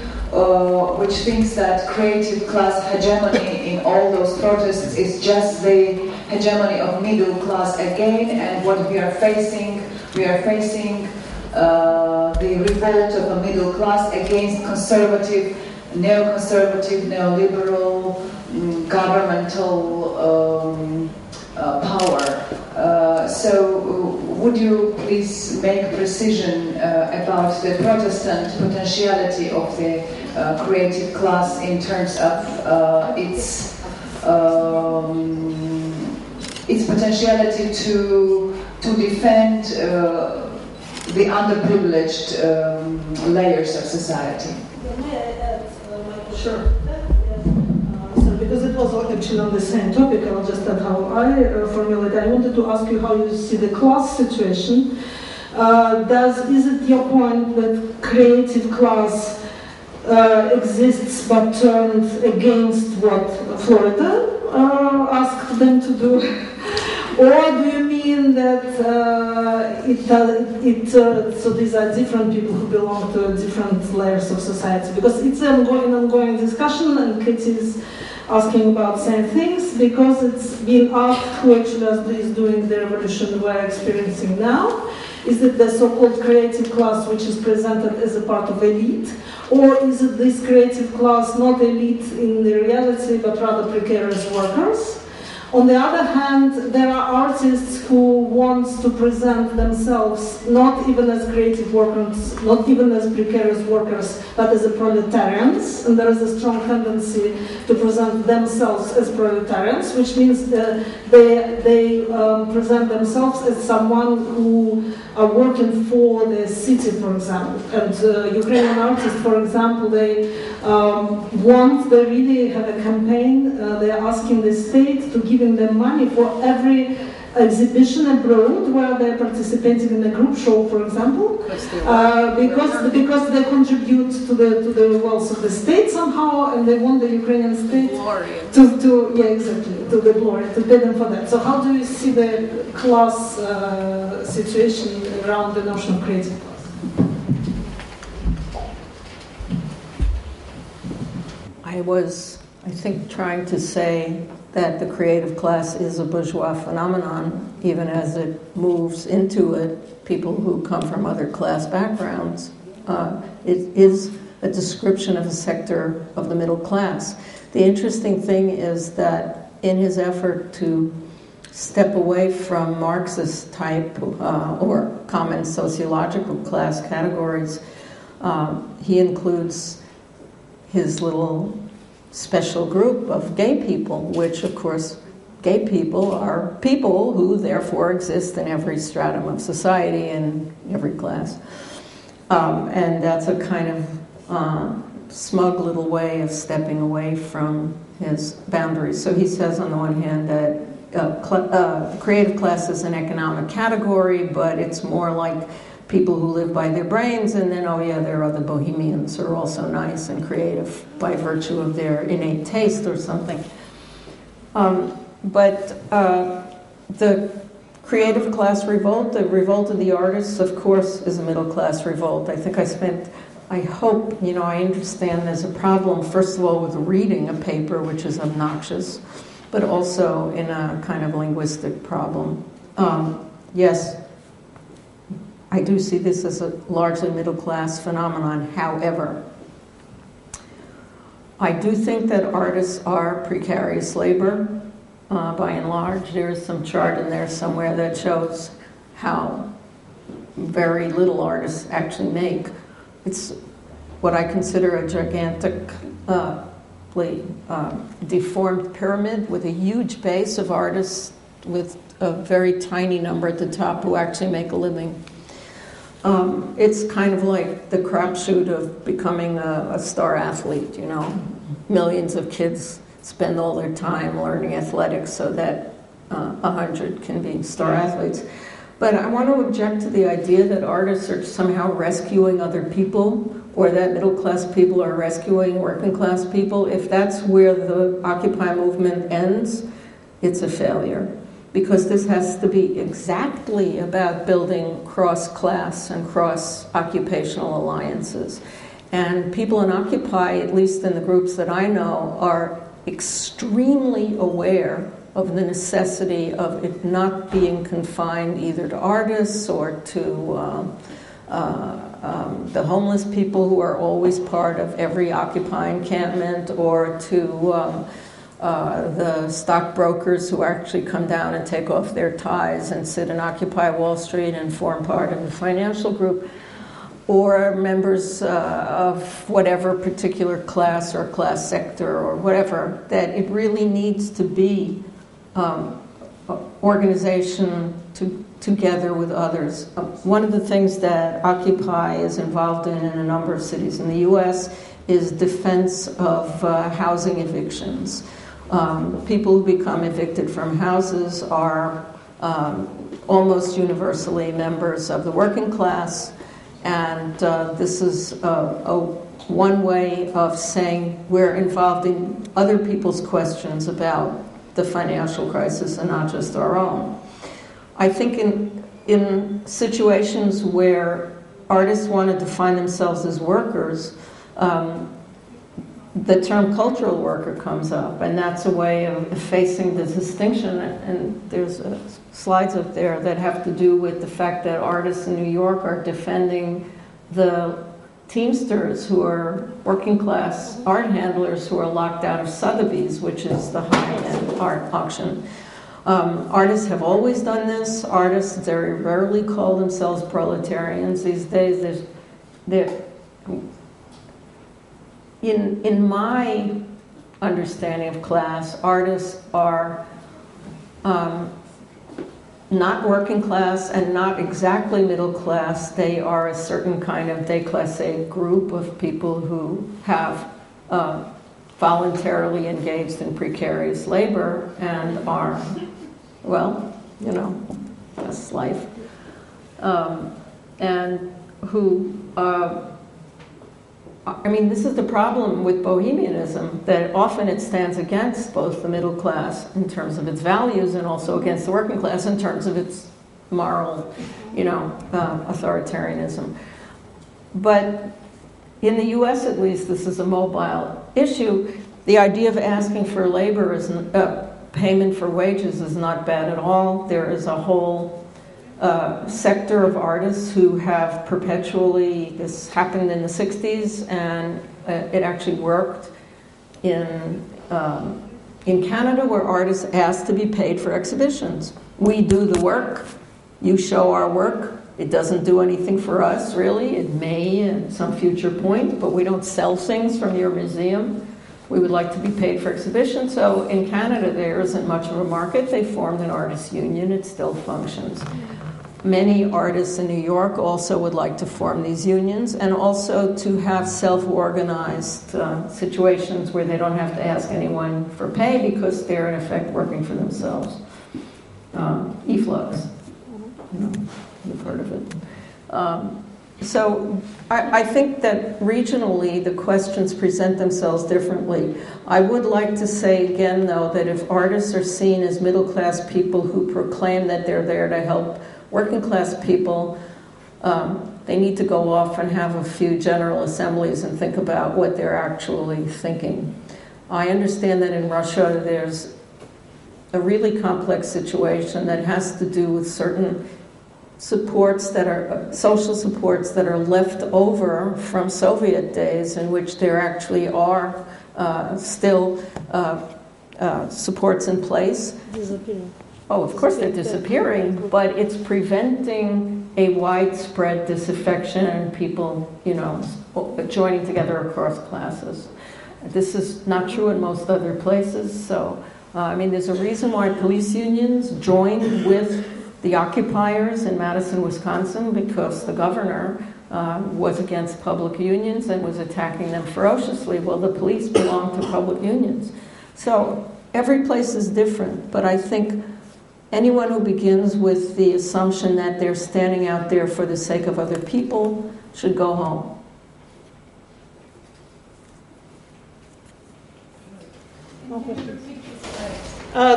which thinks that creative class hegemony in all those protests is just the hegemony of middle class again, and what we are facing the revolt of a middle class against conservative, neoconservative, neoliberal, governmental power. So would you please make precision about the Protestant potentiality of the creative class in terms of its potentiality to defend the underprivileged layers of society? May I add my question? Sure. Because it was actually on the same topic, I'll just add how I formulate. I wanted to ask you how you see the class situation. Is it your point that creative class exists but turned against what Florida asked them to do? Or do you mean that so these are different people who belong to different layers of society? Because it's an ongoing discussion, and Katie is asking about same things, because it's being asked who actually is doing the revolution we're experiencing now. Is it the so-called creative class which is presented as a part of elite? Or is it this creative class not elite in the reality, but rather precarious workers? On the other hand, there are artists who want to present themselves not even as creative workers, not even as precarious workers, but as proletarians. And there is a strong tendency to present themselves as proletarians, which means that they present themselves as someone who are working for the city, for example. And Ukrainian artists, for example, they really have a campaign. They are asking the state to give them money for every exhibition abroad where they're participating in a group show, for example, because they contribute to the wealth of the state somehow, and they want the Ukrainian state to the glory, to pay them for that. So how do you see the class situation around the notion of creative class? I was, I think, trying to say that the creative class is a bourgeois phenomenon, even as it moves into it, people who come from other class backgrounds. It is a description of a sector of the middle class. The interesting thing is that in his effort to step away from Marxist type or common sociological class categories, he includes his little special group of gay people, which of course gay people are people who therefore exist in every stratum of society and every class. And that's a kind of smug little way of stepping away from his boundaries. So he says on the one hand that the creative class is an economic category, but it's more like people who live by their brains, and then, oh yeah, there are the bohemians who are also nice and creative by virtue of their innate taste or something. But the creative class revolt, the revolt of the artists, of course, is a middle class revolt. I think I hope, I understand there's a problem, first of all, with reading a paper, which is obnoxious, but also in a kind of linguistic problem. Yes, I do see this as a largely middle class phenomenon. However, I do think that artists are precarious labor, by and large. There is some chart in there somewhere that shows how very little artists actually make. It's what I consider a gigantically deformed pyramid with a huge base of artists with a very tiny number at the top who actually make a living. It's kind of like the crapshoot of becoming a star athlete, Millions of kids spend all their time learning athletics so that 100 can be star athletes. But I want to object to the idea that artists are somehow rescuing other people, or that middle-class people are rescuing working-class people. If that's where the Occupy movement ends, it's a failure. Because this has to be exactly about building cross-class and cross-occupational alliances. And people in Occupy, at least in the groups that I know, are extremely aware of the necessity of it not being confined either to artists or to the homeless people who are always part of every Occupy encampment, or to the stockbrokers who actually come down and take off their ties and sit in Occupy Wall Street and form part of the financial group, or members of whatever particular class or class sector or whatever, that it really needs to be organization together with others. One of the things that Occupy is involved in a number of cities in the U.S. is defense of housing evictions. People who become evicted from houses are almost universally members of the working class, and this is one way of saying we're involved in other people's questions about the financial crisis and not just our own. I think in situations where artists want to define themselves as workers, the term cultural worker comes up, and that's a way of effacing the distinction. And there's slides up there that have to do with the fact that artists in New York are defending the Teamsters, who are working class art handlers who are locked out of Sotheby's, which is the high-end art auction. Artists have always done this. Artists very rarely call themselves proletarians these days. In my understanding of class, artists are not working class and not exactly middle class. They are a certain kind of déclassé group of people who have voluntarily engaged in precarious labor and are, well, that's life. And who, this is the problem with bohemianism, that often it stands against both the middle class in terms of its values and also against the working class in terms of its moral, authoritarianism. But in the US, at least, this is a mobile issue. The idea of asking for labor is payment for wages is not bad at all. There is a whole sector of artists who have perpetually, this happened in the 60s, and it actually worked in Canada, where artists ask to be paid for exhibitions. We do the work, you show our work. It doesn't do anything for us, really. It may at some future point, but we don't sell things from your museum. We would like to be paid for exhibitions. So in Canada, there isn't much of a market. They formed an artists' union. It still functions. Many artists in New York also would like to form these unions, and also to have self-organized situations where they don't have to ask anyone for pay because they're in effect working for themselves. E-flux, you've heard of it. So I think that regionally the questions present themselves differently. I would like to say again, though, that if artists are seen as middle-class people who proclaim that they're there to help working-class people, they need to go off and have a few general assemblies and think about what they're actually thinking. I understand that in Russia there's a really complex situation that has to do with certain supports that are social supports that are left over from Soviet days, in which there actually are still supports in place. Oh, of course they're disappearing, but it's preventing a widespread disaffection and people, joining together across classes. This is not true in most other places. So, there's a reason why police unions joined with the occupiers in Madison, Wisconsin, because the governor was against public unions and was attacking them ferociously. Well, the police belong to public unions. So every place is different, but I think anyone who begins with the assumption that they're standing out there for the sake of other people should go home.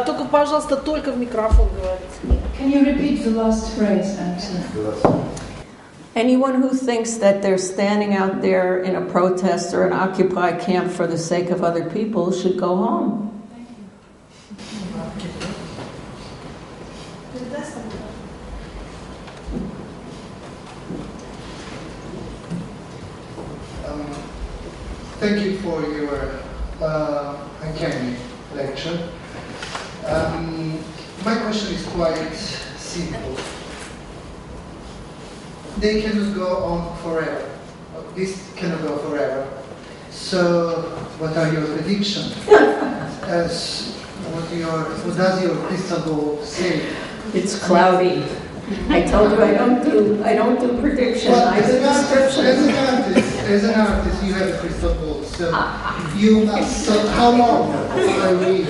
Только, пожалуйста, только в микрофон говорите. Can you repeat the last phrase, Angela? Anyone who thinks that they're standing out there in a protest or an Occupy camp for the sake of other people should go home. Thank you for your uncanny lecture. My question is quite simple. They cannot go on forever. This cannot go forever. So, what are your predictions? What does your crystal ball say? It's cloudy. I told you I don't do prediction. Well, I do description. As an artist, you have a crystal ball. So you must. So how long are we?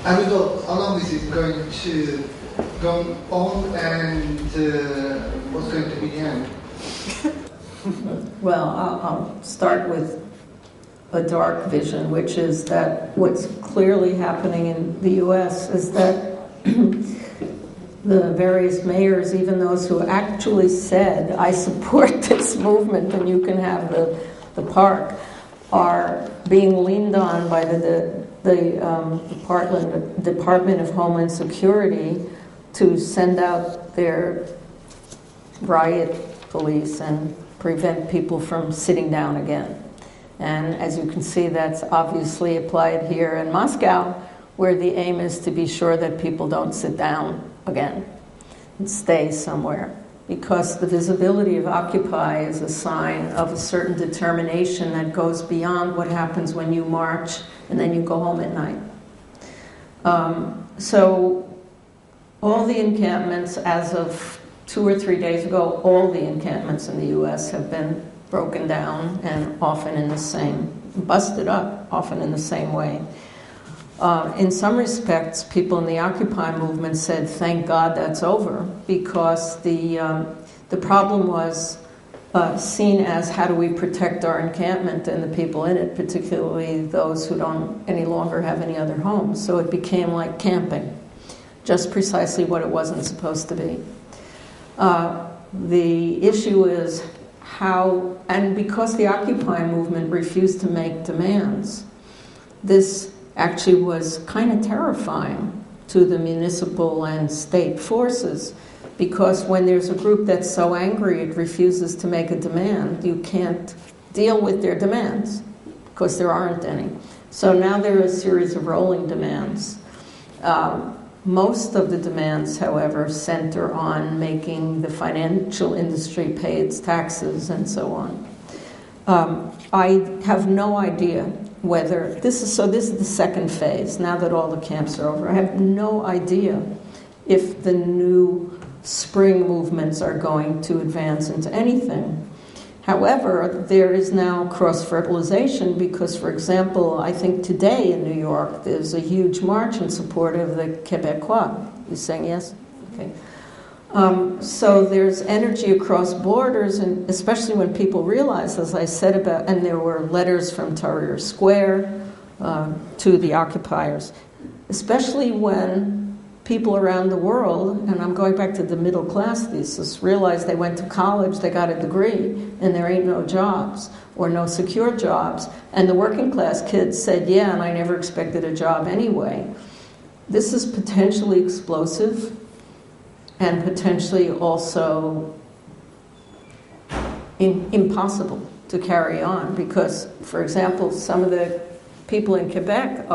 How long is it going to go on, and what's going to be the end? Well, I'll start with a dark vision, which is that what's clearly happening in the U.S. is that the various mayors, even those who actually said, I support this movement and you can have the park, are being leaned on by the Department of Homeland Security to send out their riot police and prevent people from sitting down again. And as you can see, that's obviously applied here in Moscow, where the aim is to be sure that people don't sit down again and stay somewhere. Because the visibility of Occupy is a sign of a certain determination that goes beyond what happens when you march and then you go home at night. So all the encampments, as of 2 or 3 days ago, all the encampments in the U.S. have been broken down and often in the same, busted up, often in the same way. In some respects, people in the Occupy movement said, thank God that's over, because the problem was seen as how do we protect our encampment and the people in it, particularly those who don't any longer have any other homes. So it became like camping, just precisely what it wasn't supposed to be. The issue is how, and because the Occupy movement refused to make demands, this actually was kind of terrifying to the municipal and state forces, because when there's a group that's so angry it refuses to make a demand, you can't deal with their demands because there aren't any. So now there are a series of rolling demands. Most of the demands, however, center on making the financial industry pay its taxes and so on. I have no idea whether this is the second phase, now that all the camps are over. I have no idea if the new spring movements are going to advance into anything. However, there is now cross-fertilization because, for example, I think today in New York there's a huge march in support of the Quebecois. You saying yes? Okay. So there's energy across borders, and especially when people realize, as I said about, and there were letters from Tahrir Square to the occupiers, especially when people around the world, and I'm going back to the middle class thesis, realized they went to college, they got a degree, and there ain't no jobs, or no secure jobs, and the working class kids said, yeah, and I never expected a job anyway. This is potentially explosive, and potentially also impossible to carry on, because, for example, some of the people in Quebec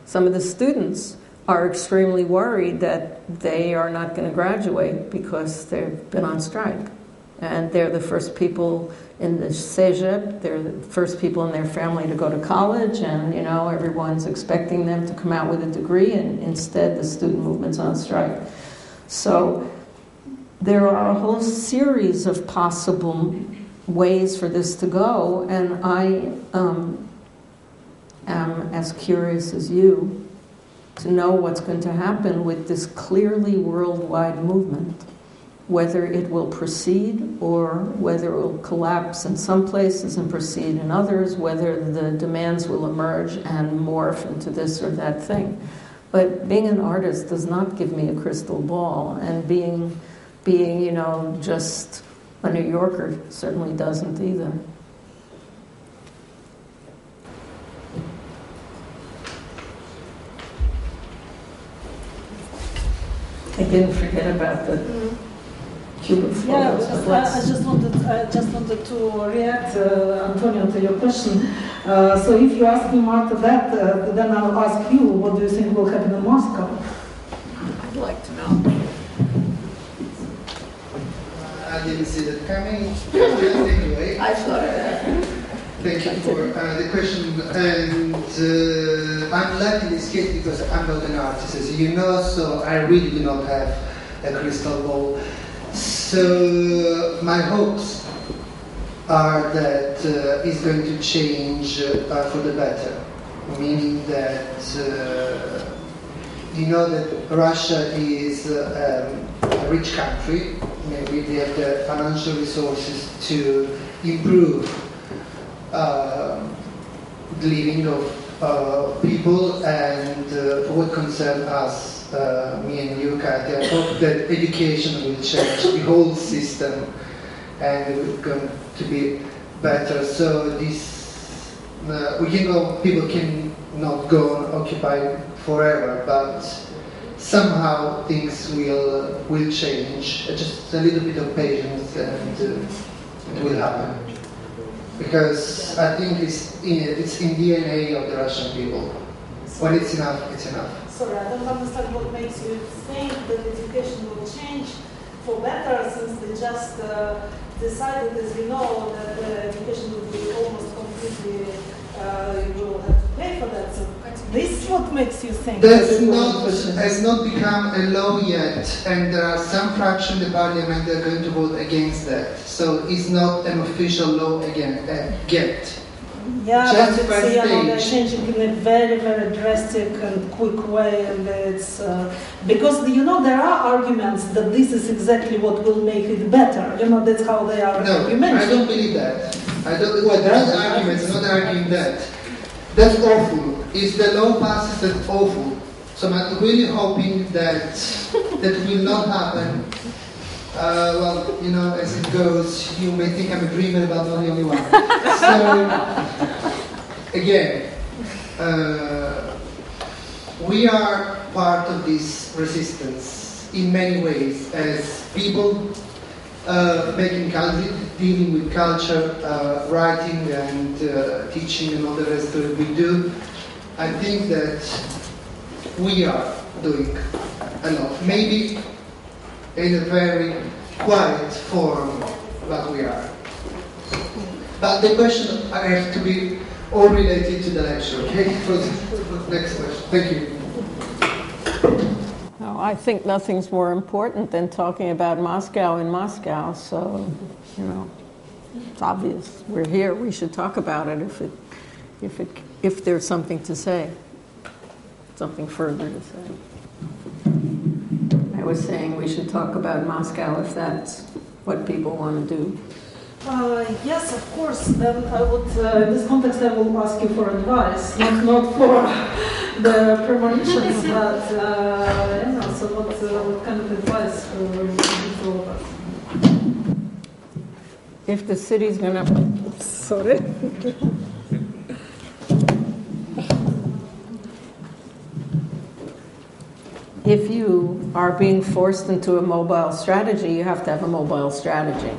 some of the students are extremely worried that they are not going to graduate because they've been on strike. And they're the first people in the cégep, they're the first people in their family to go to college, and everyone's expecting them to come out with a degree, and instead the student movement's on strike. So there are a whole series of possible ways for this to go, and I am as curious as you to know what's going to happen with this clearly worldwide movement, whether it will proceed or whether it will collapse in some places and proceed in others, whether the demands will emerge and morph into this or that thing. But being an artist does not give me a crystal ball, and being just a New Yorker certainly doesn't either. I didn't forget about the Cuban photos. I just wanted to react, Antonio, to your question. So if you ask me, Marta, that, then I'll ask you, what do you think will happen in Moscow? I'd like to know. I didn't see that coming. Anyway, I thought of that. thank you for the question. And I'm lucky in this case because I'm not an artist, as you know, so I really do not have a crystal ball. So my hopes are that it's going to change for the better, meaning that that Russia is a rich country. Maybe they have the financial resources to improve the living of people, and for what concerns us, me and you, Katya, I hope that education will change the whole system and it's going to be better. So this, people can not go and occupy forever, but somehow things will change. Just a little bit of patience and it will happen. Because I think it's in DNA of the Russian people. When it's enough, it's enough. Sorry, I don't understand what makes you think that education will change for better, since they just decided, as you know, that education will be almost completely, you will have to pay for that. So this is what makes you think has not become a law yet, and there are some fractions in the parliament that are going to vote against that. So it's not an official law yet. Yeah, just but they're changing in a very, very drastic and quick way, and it's because there are arguments that this is exactly what will make it better. That's how they are. No, I don't believe that. I don't. Well, there are arguments. I'm not arguing that. That's awful. If the law passes, that's awful. So I'm really hoping that will not happen. As it goes, you may think I'm a dreamer, but not the only one. So, again, we are part of this resistance in many ways, as people making culture, dealing with culture, writing and teaching and all the rest of it we do. I think that we are doing a lot. Maybe in a very quiet form, but we are. But the question I have to be all related to the lecture, okay? For the next question. Thank you. No, I think nothing's more important than talking about Moscow in Moscow, so, you know, it's obvious. We're here, we should talk about it if there's something to say, something further to say. I was saying we should talk about Moscow if that's what people want to do. Yes, of course. Then I would, in this context, I will ask you for advice, not for the premonitions, but you know, so what kind of advice would you give to all of us? If the city's gonna, sorry. If you are being forced into a mobile strategy, you have to have a mobile strategy.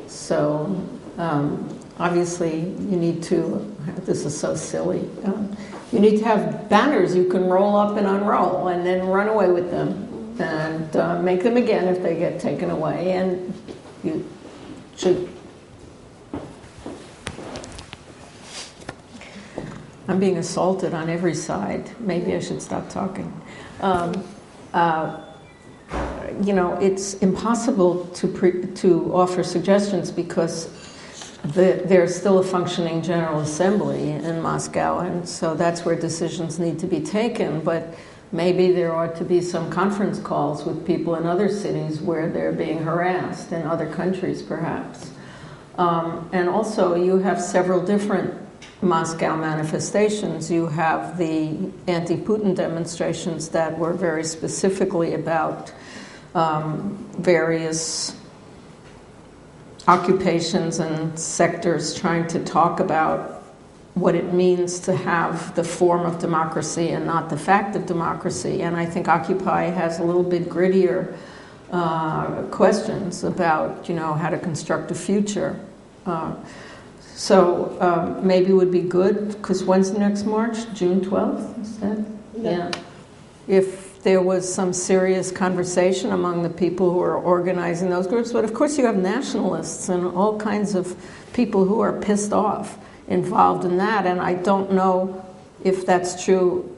So obviously you need to, this is so silly, you need to have banners you can roll up and unroll and then run away with them and make them again if they get taken away. And you should, I'm being assaulted on every side. Maybe I should stop talking. You know, it's impossible to offer suggestions because there's still a functioning General Assembly in Moscow, and so that's where decisions need to be taken. But maybe there ought to be some conference calls with people in other cities where they're being harassed, in other countries perhaps. And also you have several different Moscow manifestations. You have the anti-Putin demonstrations that were very specifically about various occupations and sectors trying to talk about what it means to have the form of democracy and not the fact of democracy. And I think Occupy has a little bit grittier questions about, you know, how to construct a future. So maybe it would be good, because when's the next march? June 12th, is that? Yeah. If there was some serious conversation among the people who are organizing those groups. But of course you have nationalists and all kinds of people who are pissed off involved in that. And I don't know if that's true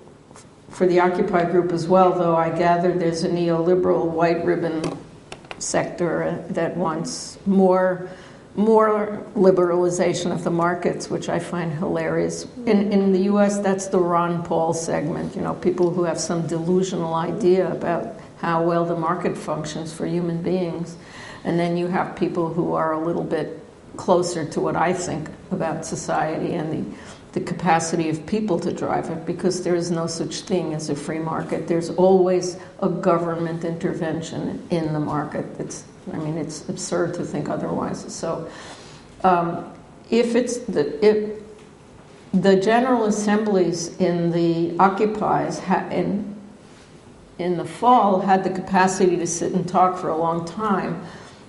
for the Occupy group as well, though I gather there's a neoliberal white ribbon sector that wants more liberalization of the markets, which I find hilarious. In the US, that's the Ron Paul segment, you know, people who have some delusional idea about how well the market functions for human beings. And then you have people who are a little bit closer to what I think about society and the capacity of people to drive it, because there is no such thing as a free market. There's always a government intervention in the market. It's absurd to think otherwise. So if the General Assemblies in the Occupies in the fall had the capacity to sit and talk for a long time,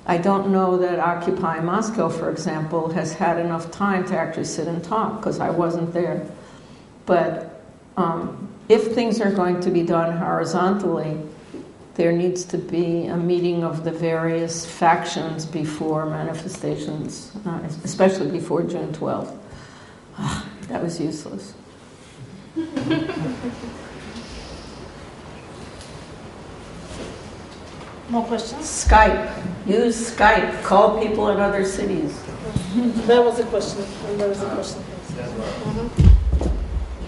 I don't know that Occupy Moscow, for example, has had enough time to actually sit and talk, because I wasn't there. But if things are going to be done horizontally, there needs to be a meeting of the various factions before manifestations, especially before June 12th. That was useless. More questions? Skype. Use Skype. Call people in other cities. There was a question. And there was a question.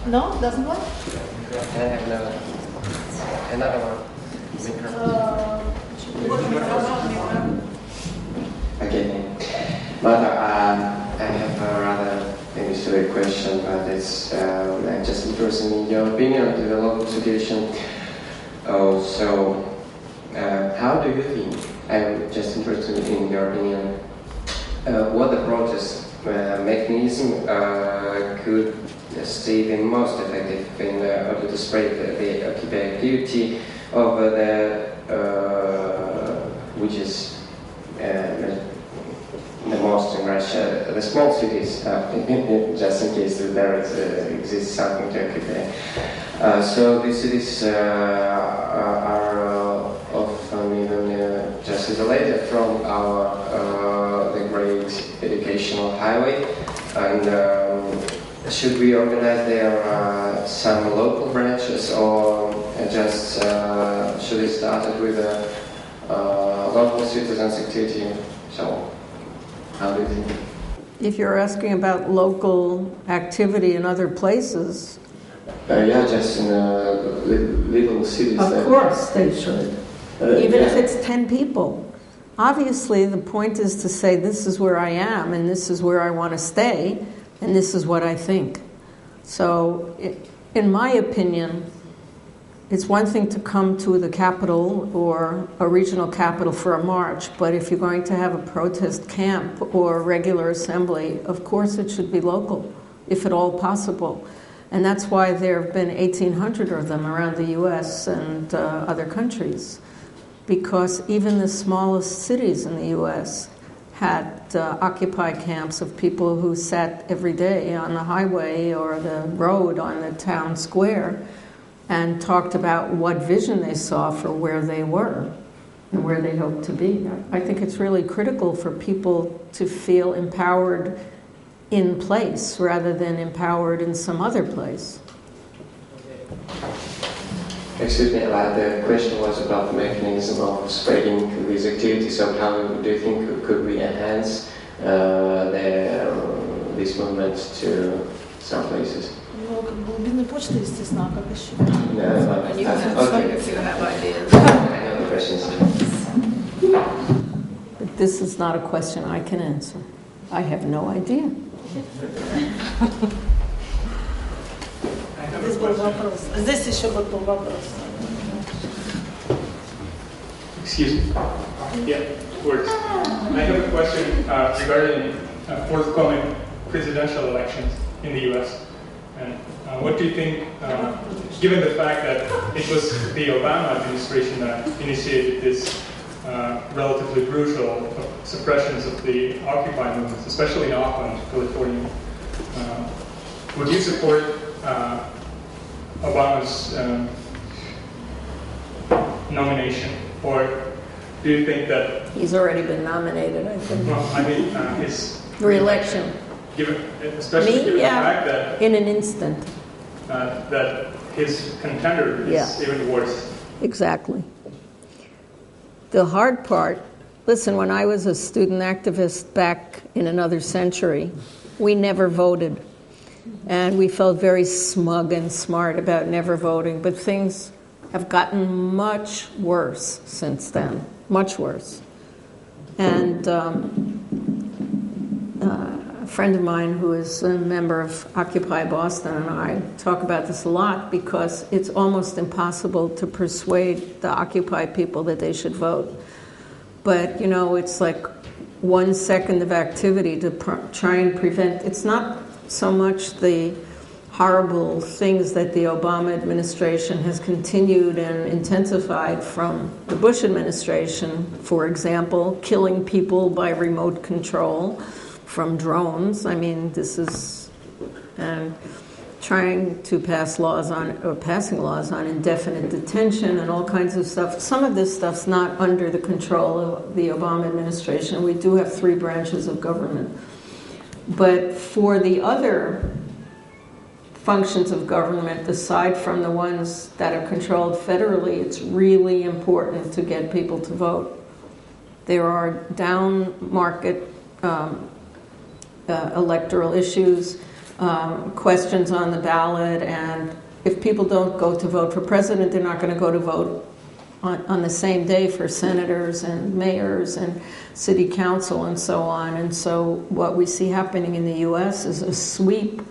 No? Doesn't work? Another one. Okay. Marta, I have a rather maybe silly question, but it's I'm just interested in your opinion on the local situation. So, how do you think? I'm just interested in your opinion. What the protest mechanism could even most effective in order to spread the occupied activity over which is the most in Russia, the small cities, just in case there exists something to occupy. So these cities are often even just isolated from the great educational highway. And should we organize there some local branches, or just should it start with a local citizens activity? So, how do you think? If you're asking about local activity in other places, yeah, just in little cities. Of course they should. Even if it's 10 people. Obviously, the point is to say, this is where I am, and this is where I want to stay, and this is what I think. So, in my opinion, it's one thing to come to the capital or a regional capital for a march, but if you're going to have a protest camp or a regular assembly, of course it should be local, if at all possible. And that's why there have been 1,800 of them around the U.S. and other countries, because even the smallest cities in the U.S. had Occupy camps of people who sat every day on the highway or the road on the town square and talked about what vision they saw for where they were and where they hoped to be. I think it's really critical for people to feel empowered in place rather than empowered in some other place. Excuse me, the question was about the mechanism of spreading these activities. So how do you think could we enhance this movement to some places? Ну, как глубинная почта, естественно, а как еще? Okay. I know the questions. But this is not a question I can answer. I have no idea. Здесь был вопрос. Здесь еще был вопрос. Excuse me. Yeah, works. I have a question regarding forthcoming presidential elections in the U.S. And what do you think, given the fact that it was the Obama administration that initiated this relatively brutal suppressions of the Occupy movements, especially in Oakland, California, would you support Obama's nomination, or do you think that he's already been nominated? I think. Well, I mean his re-election. Especially given the fact that in an instant that his contender is even worse. Exactly. The hard part. Listen, when I was a student activist back in another century, we never voted. And we felt very smug and smart about never voting, but things have gotten much worse since then, much worse. And a friend of mine who is a member of Occupy Boston and I talk about this a lot because it's almost impossible to persuade the Occupy people that they should vote. But, you know, it's like 1 second of activity to try and prevent. It's not so much the horrible things that the Obama administration has continued and intensified from the Bush administration, for example, killing people by remote control from drones. I mean, this is, and trying to pass laws on, or passing laws on indefinite detention and all kinds of stuff. Some of this stuff's not under the control of the Obama administration. We do have 3 branches of government. But for the other functions of government, aside from the ones that are controlled federally, it's really important to get people to vote. There are down market electoral issues, questions on the ballot, and if people don't go to vote for president, they're not going to go to vote on the same day for senators and mayors and city council and so on. And so what we see happening in the U.S. is a sweep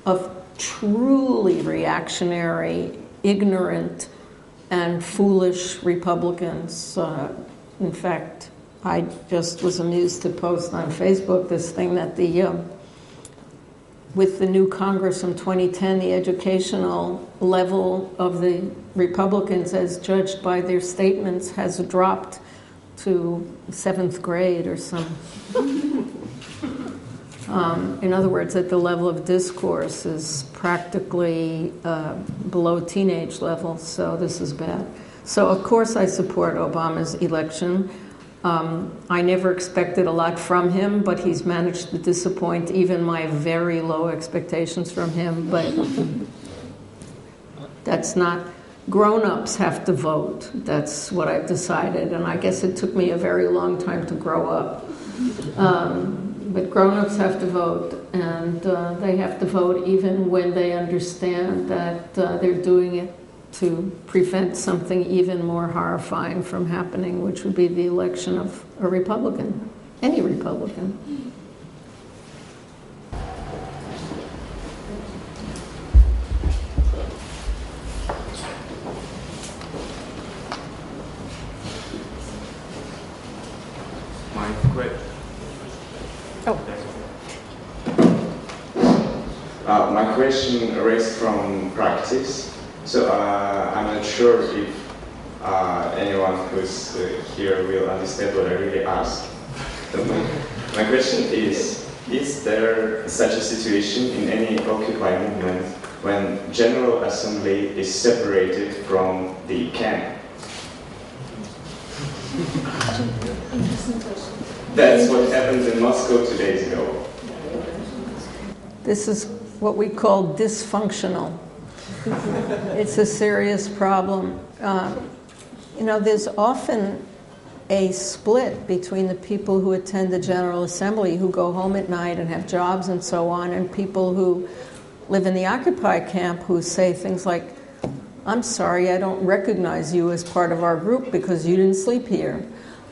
of truly reactionary, ignorant, and foolish Republicans. In fact, I just was amused to post on Facebook this thing that the with the new Congress from 2010, the educational level of the Republicans, as judged by their statements, has dropped to 7th grade or some. In other words, that the level of discourse is practically below teenage level, so this is bad. So, of course, I support Obama's election. I never expected a lot from him, but he's managed to disappoint even my very low expectations from him. But that's not... Grown-ups have to vote. That's what I've decided, and I guess it took me a very long time to grow up. But grown-ups have to vote, and they have to vote even when they understand that they're doing it to prevent something even more horrifying from happening, which would be the election of a Republican, any Republican. My question arises from practice. So I'm not sure if anyone who's here will understand what I really ask. My question is there such a situation in any Occupy movement when General Assembly is separated from the camp? That's what happened in Moscow 2 days ago. This is what we call dysfunctional. It's a serious problem. There's often a split between the people who attend the General Assembly, who go home at night and have jobs and so on, and people who live in the Occupy camp who say things like, I'm sorry, I don't recognize you as part of our group because you didn't sleep here.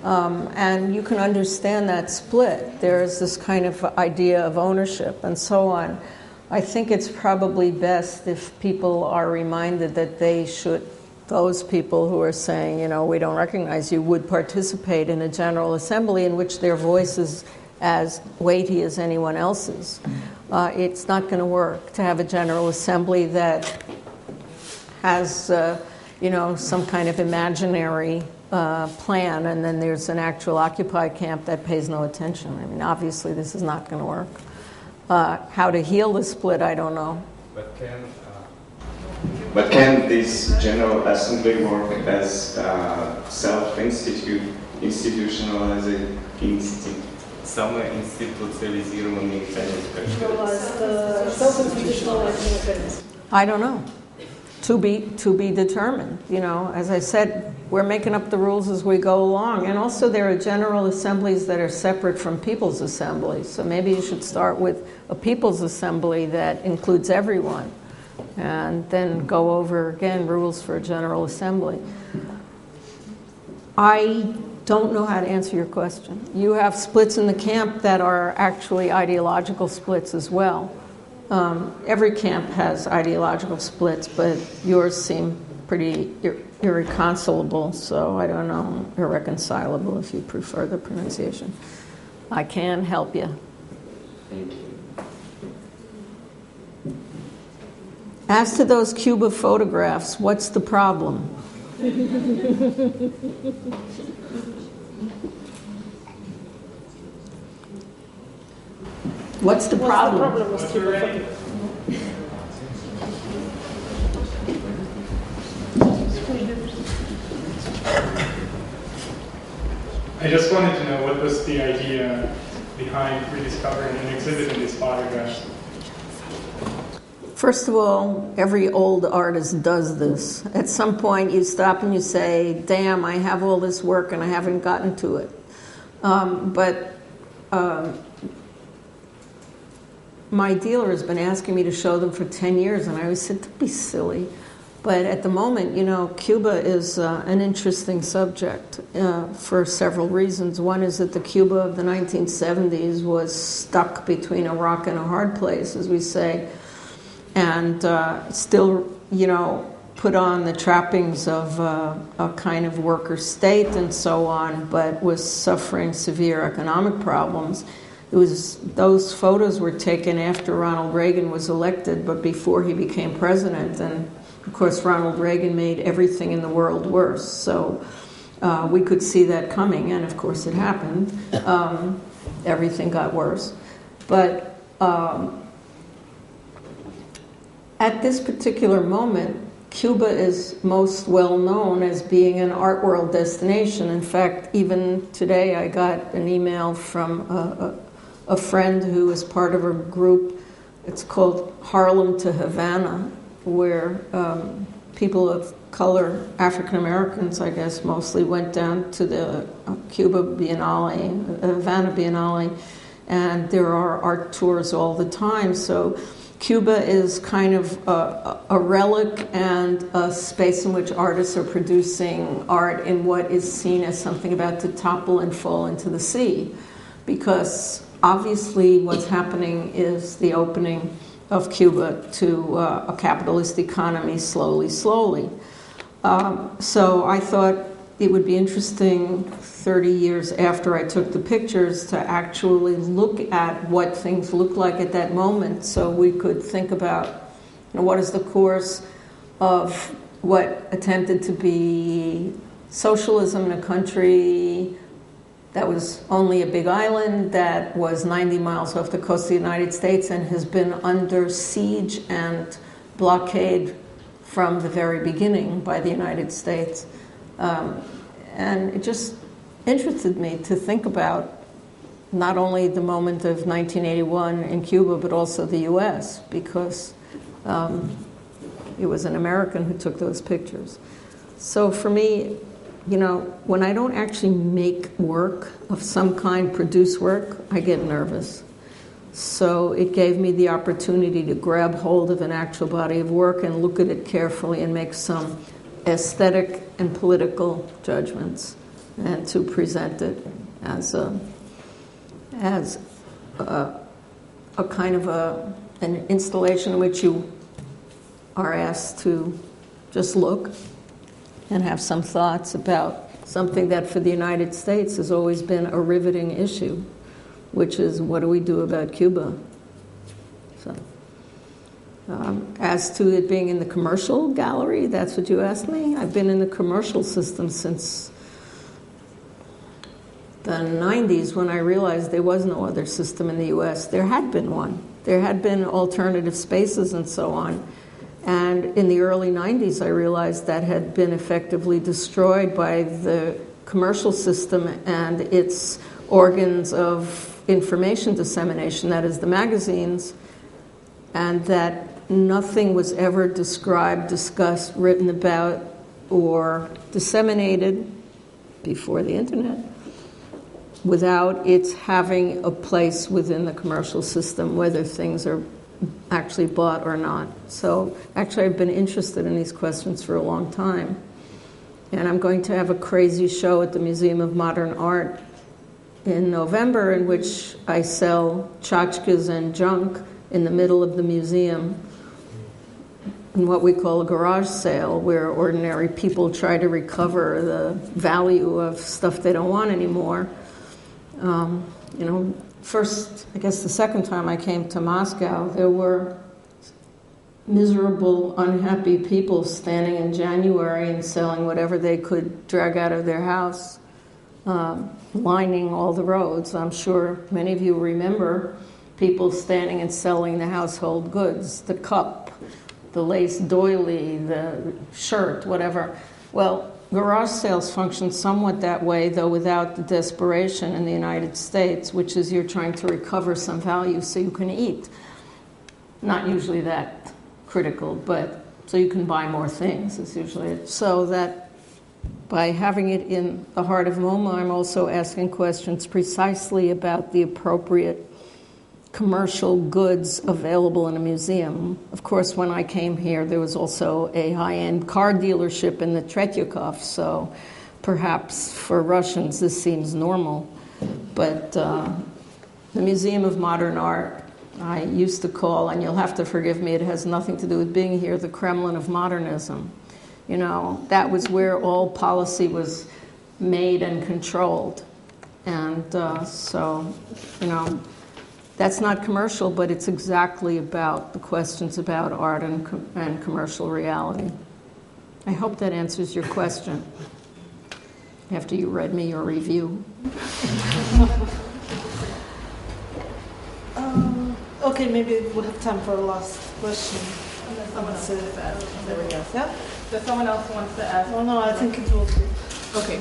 And you can understand that split. There's this kind of idea of ownership and so on. I think it's probably best if people are reminded that those people who are saying, we don't recognize you, would participate in a General Assembly in which their voice is as weighty as anyone else's. It's not going to work to have a General Assembly that has, some kind of imaginary plan, and then there's an actual Occupy camp that pays no attention. I mean, obviously this is not going to work. How to heal the split, I don't know. But can this General Assembly work as self-institutionalizing самоинституциализированный механизм? I don't know. To be determined. As I said, we're making up the rules as we go along. And also there are General Assemblies that are separate from People's Assemblies. So maybe you should start with a People's Assembly that includes everyone. And then go over, again, rules for a General Assembly. I don't know how to answer your question. You have splits in the camp that are actually ideological splits as well. Every camp has ideological splits, but yours seem pretty irreconcilable, so I don't know, irreconcilable if you prefer the pronunciation. I can help you. Thank you. As to those Cuba photographs, what's the problem? What's the problem? with Cuba? I just wanted to know what was the idea behind rediscovering and exhibiting these photographs. First of all, every old artist does this. At some point you stop and you say, damn, I have all this work and I haven't gotten to it. My dealer has been asking me to show them for 10 years, and I always said, don't be silly. But at the moment, Cuba is an interesting subject for several reasons. One is that the Cuba of the 1970s was stuck between a rock and a hard place, as we say, and still, put on the trappings of a kind of worker state and so on, but was suffering severe economic problems. those photos were taken after Ronald Reagan was elected, but before he became president. And of course, Ronald Reagan made everything in the world worse. So we could see that coming, and of course it happened. Everything got worse. But at this particular moment, Cuba is most well known as being an art world destination. In fact, even today I got an email from a friend who is part of a group. It's called Harlem to Havana, where people of color, African Americans, I guess, mostly went down to the Cuba Biennale, Havana Biennale, and there are art tours all the time. So Cuba is kind of a relic and a space in which artists are producing art in what is seen as something about to topple and fall into the sea. Because obviously what's happening is the opening of Cuba to a capitalist economy slowly. So I thought it would be interesting 30 years after I took the pictures to actually look at what things looked like at that moment, so we could think about, what is the course of what attempted to be socialism in a country that was only a big island that was 90 miles off the coast of the United States and has been under siege and blockade from the very beginning by the United States. And it just interested me to think about not only the moment of 1981 in Cuba, but also the U.S., because it was an American who took those pictures. So for me, when I don't actually make work of some kind, produce work, I get nervous. So it gave me the opportunity to grab hold of an actual body of work and look at it carefully and make some aesthetic and political judgments, and to present it as a kind of an installation in which you are asked to just look and have some thoughts about something that for the United States has always been a riveting issue, which is, what do we do about Cuba? So, as to it being in the commercial gallery, that's what you asked me. I've been in the commercial system since the 90s, when I realized there was no other system in the U.S. There had been one. There had been alternative spaces and so on. And in the early 90s, I realized that had been effectively destroyed by the commercial system and its organs of information dissemination, that is the magazines, and that nothing was ever described, discussed, written about, or disseminated before the internet without its having a place within the commercial system, whether things are actually bought or not. So actually I've been interested in these questions for a long time. And I'm going to have a crazy show at the Museum of Modern Art in November, in which I sell tchotchkes and junk in the middle of the museum in what we call a garage sale, where ordinary people try to recover the value of stuff they don't want anymore. First, I guess the second time I came to Moscow, there were miserable, unhappy people standing in January and selling whatever they could drag out of their house, lining all the roads. I'm sure many of you remember people standing and selling the household goods, the cup, the lace doily, the shirt, whatever. Well, garage sales function somewhat that way, though without the desperation in the United States, which is you're trying to recover some value so you can eat. Not usually that critical, but so you can buy more things, is usually it. So that by having it in the heart of MoMA, I'm also asking questions precisely about the appropriate commercial goods available in a museum. Of course, when I came here, there was also a high-end car dealership in the Tretyakov, so perhaps for Russians this seems normal. But the Museum of Modern Art, I used to call, and you'll have to forgive me, it has nothing to do with being here, the Kremlin of modernism. That was where all policy was made and controlled. And That's not commercial, but it's exactly about the questions about art and commercial reality. I hope that answers your question after you read me your review. Okay, maybe we'll have time for a last question. Someone else wants to ask. There we go. Yeah? Does someone else wants to ask? Oh, no, I think it will be. Okay.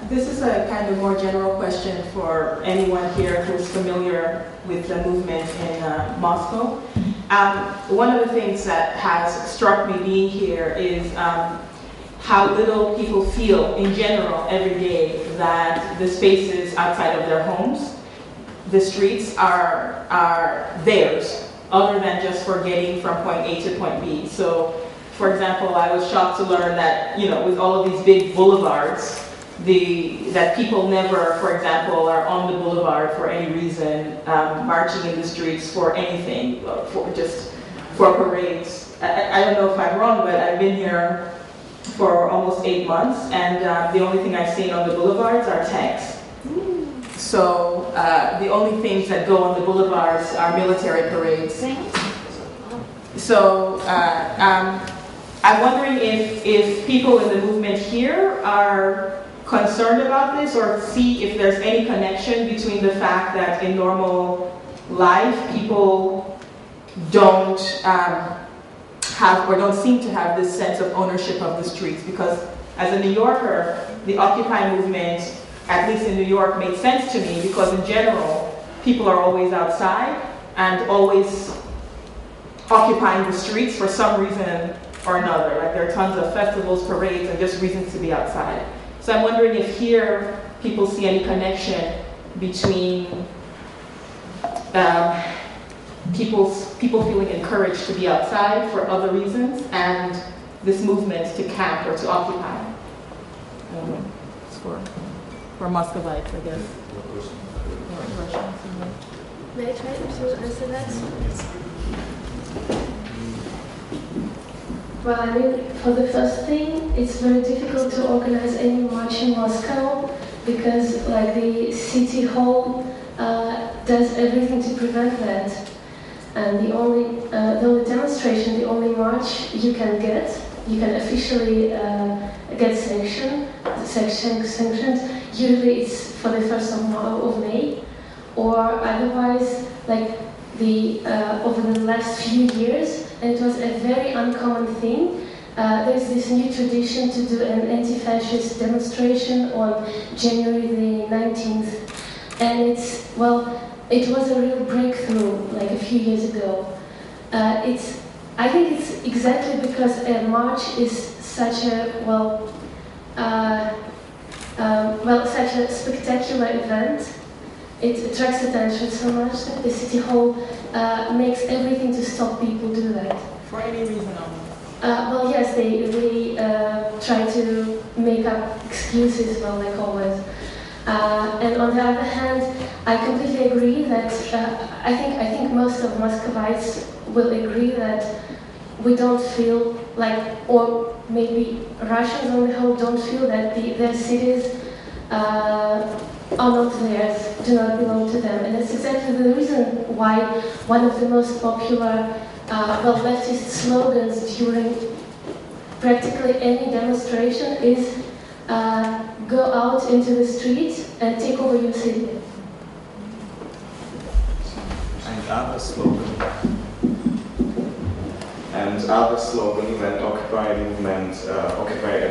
This is a kind of more general question for anyone here who's familiar with the movement in Moscow. One of the things that has struck me being here is how little people feel in general every day that the spaces outside of their homes, the streets are theirs, other than just for getting from point A to point B. So, for example, I was shocked to learn that, with all of these big boulevards, that people never, for example, are on the boulevard for any reason, marching in the streets for anything, for parades. I don't know if I'm wrong, but I've been here for almost 8 months, and the only thing I've seen on the boulevards are tanks. So the only things that go on the boulevards are military parades. So I'm wondering if people in the movement here are concerned about this, or see if there's any connection between the fact that in normal life people don't have or don't seem to have this sense of ownership of the streets. Because as a New Yorker, the Occupy movement, at least in New York, made sense to me, because in general people are always outside and always occupying the streets for some reason or another. Like there are tons of festivals, parades, and just reasons to be outside. So I'm wondering if here people see any connection between people feeling encouraged to be outside for other reasons and this movement to camp or to occupy. I don't know. It's for Muscovites, I guess. May I try to answer that? Well, I mean, for the first thing, it's very difficult to organize any march in Moscow because, like, the city hall does everything to prevent that. And the only demonstration, the only march you can officially get sanctioned. Usually it's for the 1st of May, or otherwise, like over the last few years, and it was a very uncommon thing. There's this new tradition to do an anti-fascist demonstration on January the 19th, and it was a real breakthrough like a few years ago. I think it's exactly because a march is such a such a spectacular event. It attracts attention so much that the city hall makes everything to stop people do that. For any reason yes, they try to make up excuses, like always. And on the other hand, I completely agree that I think most of Muscovites will agree that we don't feel like, or maybe Russians on the whole don't feel that their cities are not theirs, do not belong to them. And that's exactly the reason why one of the most popular leftist slogans during practically any demonstration is go out into the streets and take over your city. Other slogan when Occupy movement, Occupy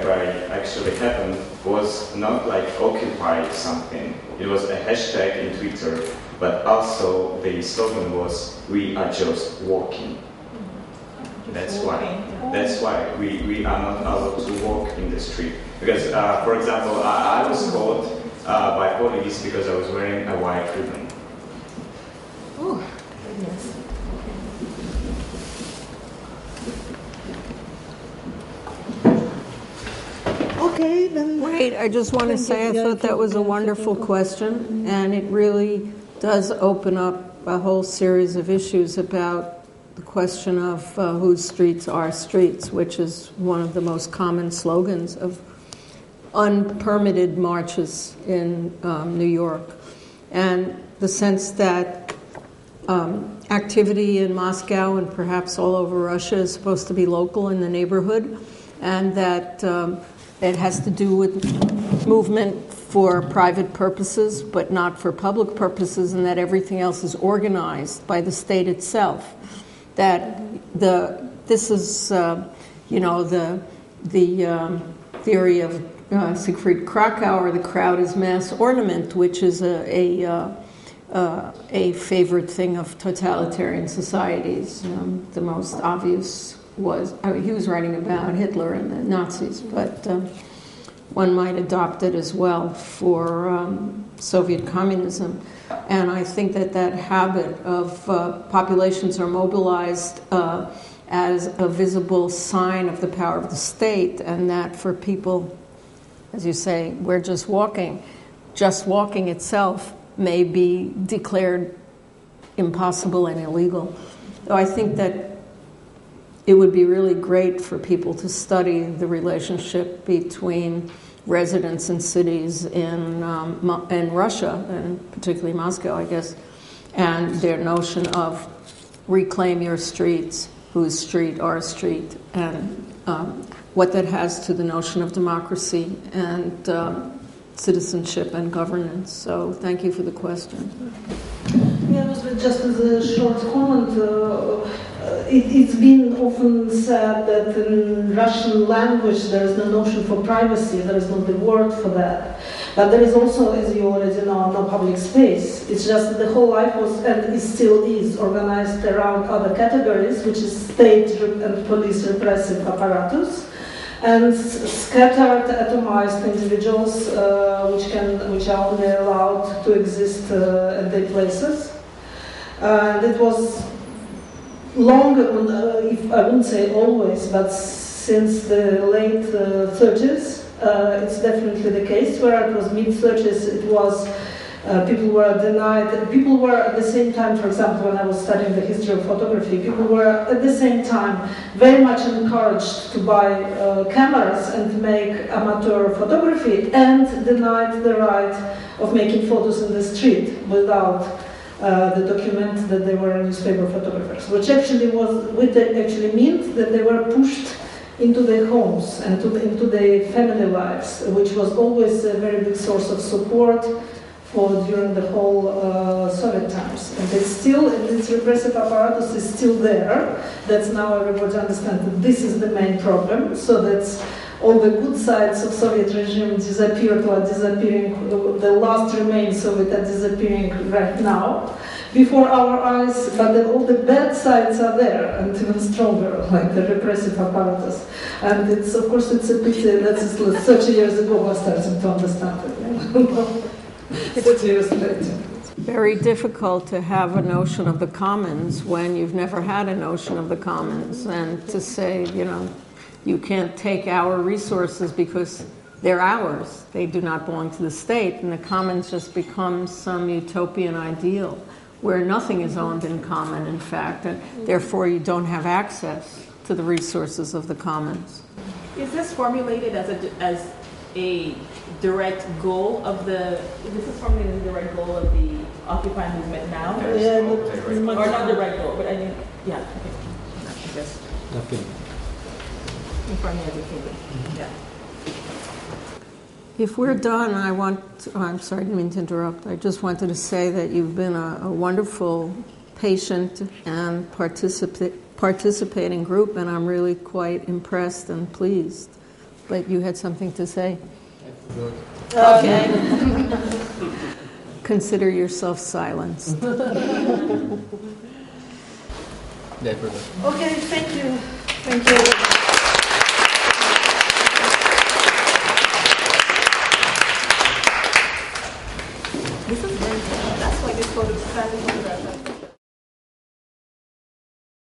actually happened, was not like occupy something. It was a hashtag in Twitter, but also the slogan was we are just walking. That's why we are not allowed to walk in the street. Because, for example, I was caught by police because I was wearing a white ribbon. Oh, goodness. Okay, then. Wait, I just want to say I thought that was a wonderful question, and it really does open up a whole series of issues about the question of whose streets are streets, which is one of the most common slogans of unpermitted marches in New York. And the sense that activity in Moscow and perhaps all over Russia is supposed to be local in the neighborhood, and that it has to do with movement for private purposes but not for public purposes, and that everything else is organized by the state itself. That this is the theory of Siegfried Krakauer, the crowd is mass ornament, which is a favorite thing of totalitarian societies. The most obvious was, he was writing about Hitler and the Nazis, but one might adopt it as well for Soviet communism. And I think that habit of populations are mobilized as a visible sign of the power of the state, and that for people, as you say, we're just walking itself may be declared impossible and illegal. So I think that it would be really great for people to study the relationship between residents in cities in Russia, and particularly Moscow, I guess, and their notion of reclaim your streets, whose street, our street, and what that has to the notion of democracy and citizenship and governance. So thank you for the question. Yeah, just as a short comment, it's been often said that in Russian language there is no notion for privacy, there is not the word for that. But there is also, as you already know, no public space. It's just that the whole life was, and it still is, organized around other categories, which is state and police repressive apparatus, and scattered, atomized individuals, which are only allowed to exist at their places. And it was long, if I wouldn't say always, but since the late 30s, it's definitely the case. Where it was mid-30s, it was people were denied. People were at the same time, for example, when I was studying the history of photography, people were at the same time very much encouraged to buy cameras and make amateur photography, and denied the right of making photos in the street without the document that they were newspaper photographers, which actually meant that they were pushed into their homes and into their family lives, which was always a very big source of support during the whole Soviet times. And it's still, this repressive apparatus is still there. That's now everybody understands that this is the main problem. So that's all the good sides of Soviet regime disappeared or disappearing, the last remains of it are disappearing right now before our eyes, but then all the bad sides are there and even stronger, like the repressive apparatus. And it's, of course, it's a pity that 30 years ago I started to understand it. 30 years later. It's very difficult to have a notion of the commons when you've never had a notion of the commons, and to say, you can't take our resources because they're ours. They do not belong to the state, and the commons just become some utopian ideal where nothing is owned in common, in fact, and therefore you don't have access to the resources of the commons. Is this formulated as a direct goal of the? This is formulated as a direct goal of the Occupy movement now, or not direct goal? But I mean, yeah. Okay. I guess. Nothing. Yeah. If we're done, I'm sorry, I didn't mean to interrupt. I just wanted to say that you've been a wonderful, patient, and participating group, and I'm really quite impressed and pleased. But you had something to say? Okay. Consider yourself silenced. Okay, thank you. Thank you.